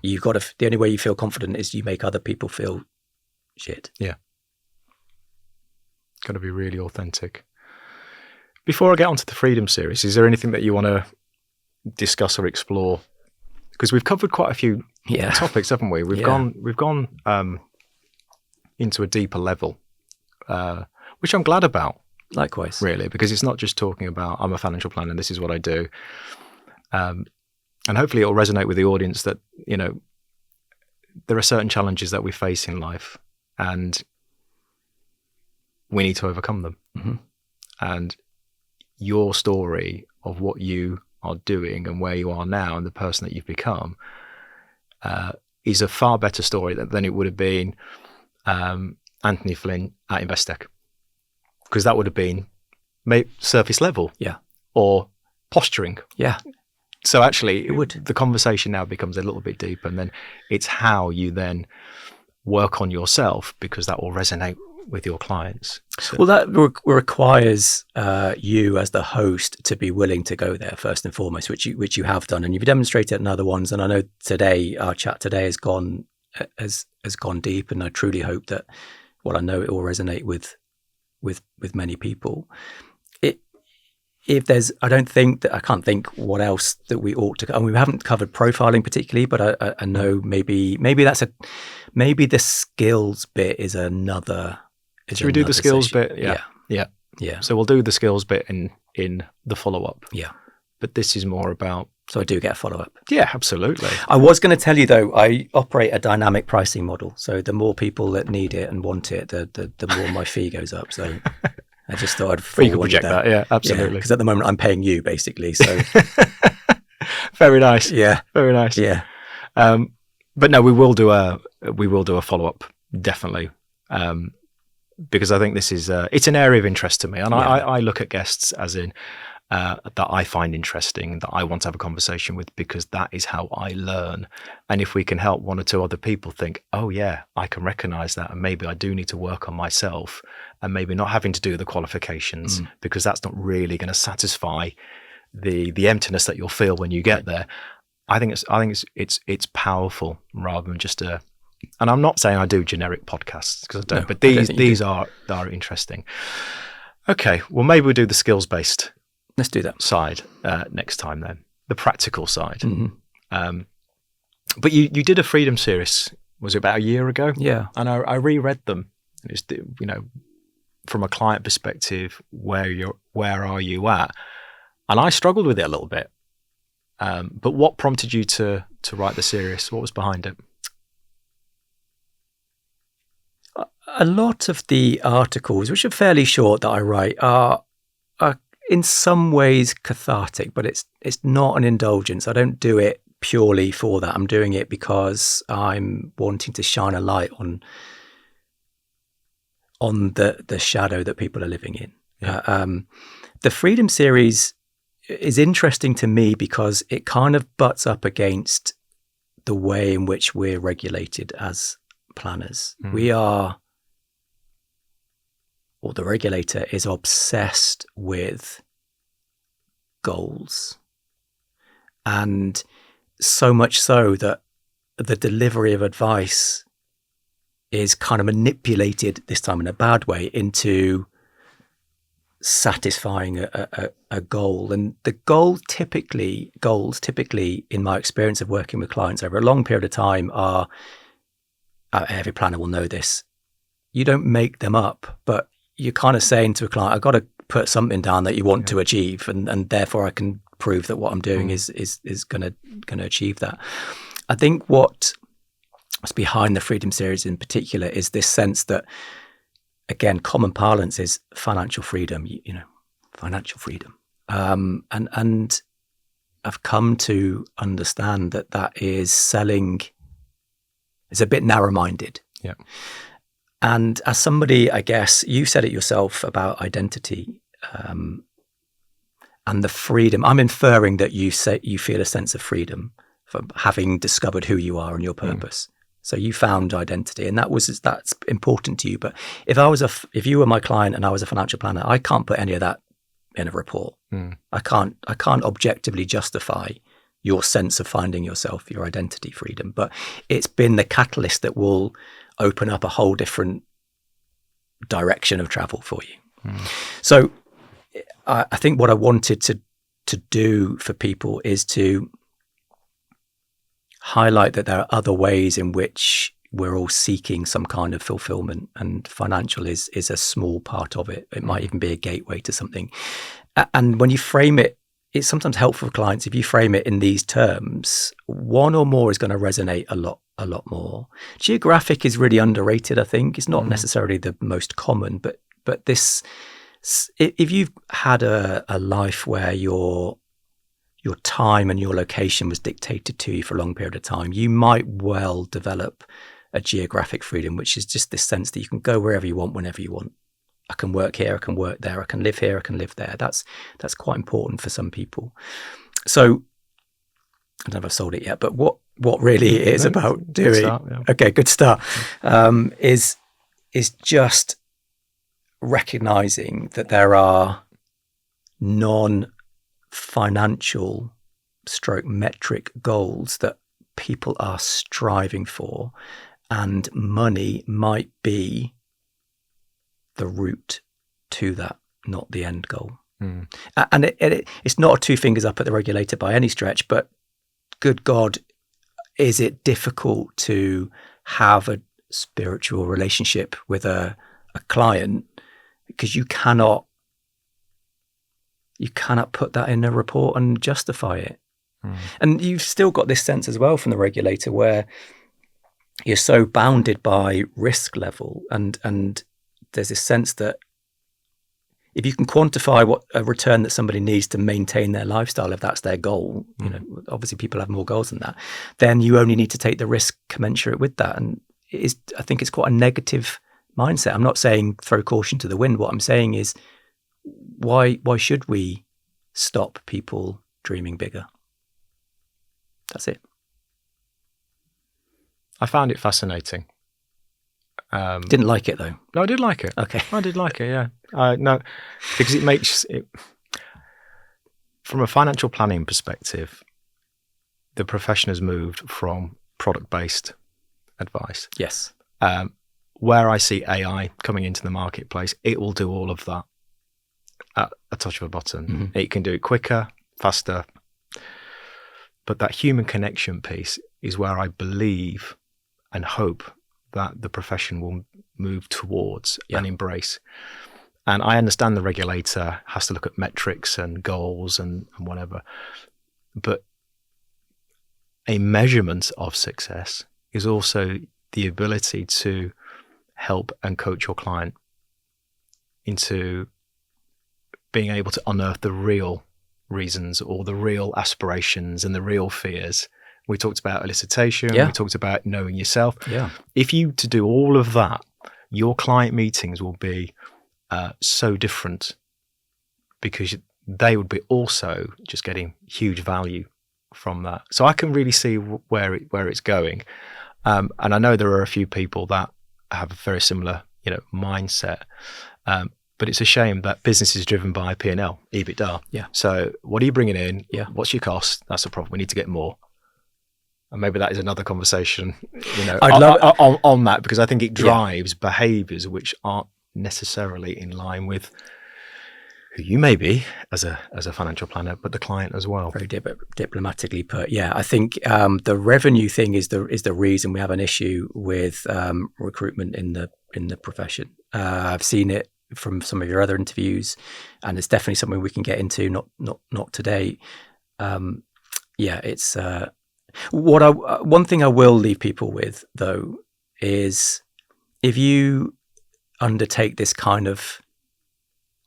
You've got to, the only way you feel confident is you make other people feel shit. Yeah. Got to be really authentic. Before I get onto the Freedom series, is there anything that you want to discuss or explore? Because we've covered quite a few topics, haven't we? We've gone into a deeper level, which I'm glad about. Likewise. Really, because it's not just talking about, I'm a financial planner and this is what I do. And hopefully it'll resonate with the audience that, you know, there are certain challenges that we face in life and we need to overcome them. Mm-hmm. And your story of what you are doing and where you are now and the person that you've become is a far better story than it would have been Anthony Flynn at Investec. Because that would have been surface level, or posturing, So actually, the conversation now becomes a little bit deeper, and then it's how you then work on yourself, because that will resonate with your clients. So. Well, that requires you as the host to be willing to go there first and foremost, which you have done, and you've demonstrated in other ones. And I know today our chat today has gone deep, and I truly hope that I know it will resonate with many people. I can't think what else that we ought to. And we haven't covered profiling particularly, but I know maybe the skills bit is another. Should we do the skills bit? Yeah. So we'll do the skills bit in the follow up. Yeah. But this is more about. So I do get a follow up. Yeah, absolutely. I was going to tell you though, I operate a dynamic pricing model. So the more people that need it and want it, the more my fee goes up. So I just thought I'd you can project that. Yeah, absolutely. Because at the moment I'm paying you basically. So very nice. Yeah, very nice. Yeah. But no, we will do a follow up definitely. Because I think this is it's an area of interest to me, and I look at guests as in. That I find interesting, that I want to have a conversation with, because that is how I learn. And if we can help one or two other people think, oh yeah, I can recognize that, and maybe I do need to work on myself, and maybe not having to do the qualifications, because that's not really going to satisfy the emptiness that you'll feel when you get there. I think it's powerful rather than just a. And I'm not saying I do generic podcasts, because I don't, but these are interesting. Okay, well maybe we'll do the skills based. Let's do that side next time then, the practical side. Mm-hmm. But you did a Freedom series, was it about a year ago? Yeah. And I reread them. It's, you know, from a client perspective, where are you at? And I struggled with it a little bit. But what prompted you to write the series? What was behind it? A lot of the articles, which are fairly short, that I write are in some ways cathartic, but it's not an indulgence. I don't do it purely for that. I'm doing it because I'm wanting to shine a light on the shadow that people are living in. Yeah. The Freedom series is interesting to me because it kind of butts up against the way in which we're regulated as planners. We are, or the regulator is obsessed with goals. And so much so that the delivery of advice is kind of manipulated, this time in a bad way, into satisfying a goal. And the goals typically, in my experience of working with clients over a long period of time, are, every planner will know this, you don't make them up, but you're kind of saying to a client, I've got to put something down that you want to achieve, and therefore I can prove that what I'm doing is going to achieve that. I think what what's behind the Freedom Series in particular is this sense that, again, common parlance is financial freedom, financial freedom. And I've come to understand that is selling, is a bit narrow-minded. Yeah. And as somebody, I guess, you said it yourself about identity and the freedom. I'm inferring that you say you feel a sense of freedom from having discovered who you are and your purpose. So you found identity, and that's important to you. But if you were my client and I was a financial planner, I can't put any of that in a report. I can't objectively justify your sense of finding yourself, your identity freedom. But it's been the catalyst that will open up a whole different direction of travel for you. So I think what I wanted to do for people is to highlight that there are other ways in which we're all seeking some kind of fulfillment, and financial is a small part of it. It might even be a gateway to something. And when you frame it, it's sometimes helpful for clients if you frame it in these terms. One or more is going to resonate a lot more. Geographic is really underrated, I think. It's not necessarily the most common, but this, if you've had a life where your time and your location was dictated to you for a long period of time, you might well develop a geographic freedom, which is just this sense that you can go wherever you want, whenever you want. I can work here, I can work there, I can live here, I can live there. That's quite important for some people. So I don't know if I've sold it yet, but what really it is about doing, start, yeah. Okay, good start, is just recognizing that there are non-financial / metric goals that people are striving for, and money might be the route to that, not the end goal. And it's not a two fingers up at the regulator by any stretch, but good God, is it difficult to have a spiritual relationship with a client, because you cannot put that in a report and justify it. And you've still got this sense as well from the regulator where you're so bounded by risk level, and there's this sense that if you can quantify what a return that somebody needs to maintain their lifestyle, if that's their goal, obviously people have more goals than that, then you only need to take the risk commensurate with that. And I think it's quite a negative mindset. I'm not saying throw caution to the wind. What I'm saying is, why should we stop people dreaming bigger? That's it. I found it fascinating. Didn't like it though. No, I did like it. Okay. I did like it, yeah. No, because it makes it, from a financial planning perspective, the profession has moved from product-based advice. Yes. Where I see AI coming into the marketplace, it will do all of that at a touch of a button. It can do it quicker, faster. But that human connection piece is where I believe and hope that the profession will move towards and embrace. And I understand the regulator has to look at metrics and goals and whatever, but a measurement of success is also the ability to help and coach your client into being able to unearth the real reasons or the real aspirations and the real fears. We talked about elicitation. We talked about knowing yourself. Yeah. If you to do all of that, your client meetings will be so different, because they would be also just getting huge value from that. So I can really see where it's going. And I know there are a few people that have a very similar, mindset. But it's a shame that business is driven by P&L, EBITDA. Yeah. So what are you bringing in? Yeah. What's your cost? That's the problem. We need to get more. And maybe that is another conversation, on that, because I think it drives behaviours which aren't necessarily in line with who you may be as a financial planner, but the client as well. Very diplomatically put. Yeah, I think the revenue thing is the reason we have an issue with recruitment in the profession. I've seen it from some of your other interviews, and it's definitely something we can get into. Not today. It's One thing I will leave people with, though, is if you undertake this kind of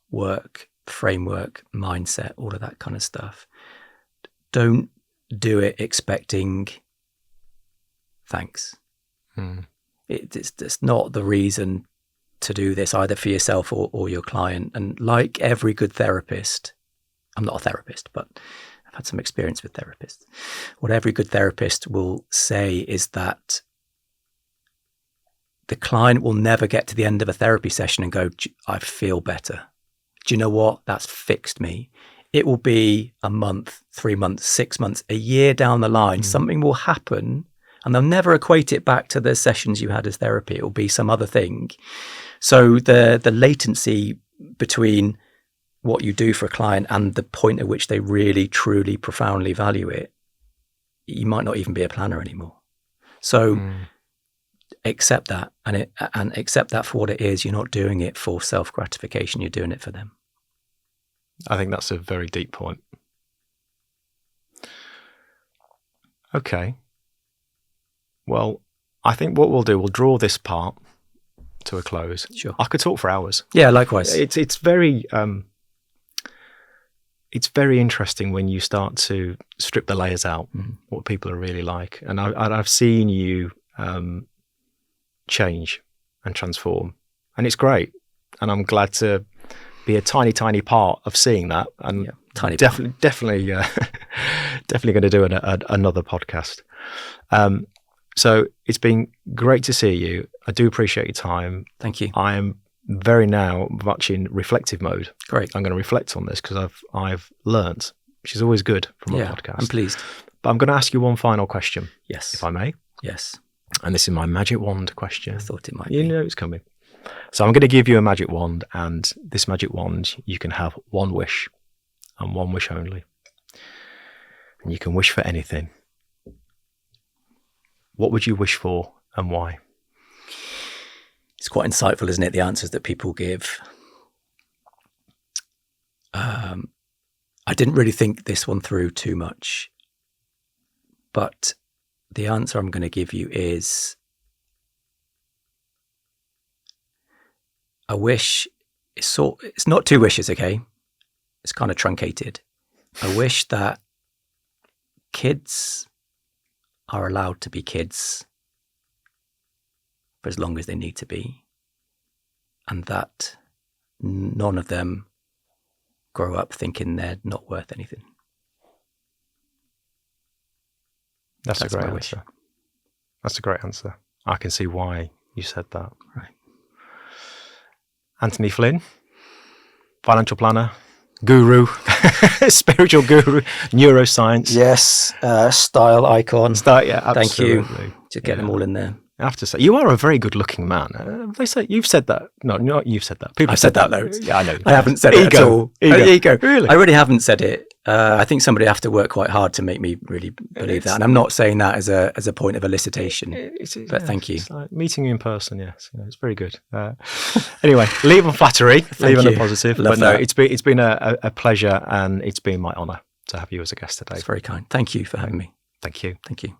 work, framework, mindset, all of that kind of stuff, don't do it expecting thanks. It's not the reason to do this, either for yourself or your client. And like every good therapist, I'm not a therapist, but I've had some experience with therapists. What every good therapist will say is that the client will never get to the end of a therapy session and go, I feel better. Do you know what? That's fixed me. It will be a month, 3 months, 6 months, a year down the line. Something will happen, and they'll never equate it back to the sessions you had as therapy. It will be some other thing. So the latency between what you do for a client and the point at which they really, truly, profoundly value it, you might not even be a planner anymore. So accept that, and accept that for what it is. You're not doing it for self-gratification. You're doing it for them. I think that's a very deep point. Okay. Well, I think what we'll do, we'll draw this part to a close. Sure. I could talk for hours. Yeah, likewise. It's very interesting when you start to strip the layers out, what people are really like. And I've seen you change and transform, and it's great. And I'm glad to be a tiny, tiny part of seeing that. And definitely going to do another podcast. So it's been great to see you. I do appreciate your time. Thank you. I am very much in reflective mode. Great. I'm going to reflect on this because I've learnt, which is always good from a podcast. I'm pleased. But I'm going to ask you one final question. Yes. If I may. Yes. And this is my magic wand question. I thought it might be. You know it's coming. So I'm going to give you a magic wand, and this magic wand, you can have one wish and one wish only. And you can wish for anything. What would you wish for and why? It's quite insightful, isn't it? The answers that people give. I didn't really think this one through too much, but the answer I'm going to give you is a wish. It's not two wishes, okay? It's kind of truncated. I wish that kids are allowed to be kids for as long as they need to be, and that none of them grow up thinking they're not worth anything. That's a great answer. That's a great answer. I can see why you said that. Right. Anthony Flynn, financial planner, guru, spiritual guru, neuroscience. Yes, style icon. Yeah, absolutely. Thank you. Just get them all in there. I have to say, you are a very good-looking man. They say you've said that. No, not you've said that. People I've said that though. Yeah, I know. I haven't said it at all. Ego. Really? I really haven't said it. I think somebody have to work quite hard to make me really believe that. And I'm not saying that as a point of elicitation. But thank you. It's like meeting you in person, yes. It's very good. Anyway, leave on flattery, leave on a positive. Love but no, that. it's been a pleasure, and it's been my honour to have you as a guest today. It's very kind. Thank you for having me. Thank you. Thank you.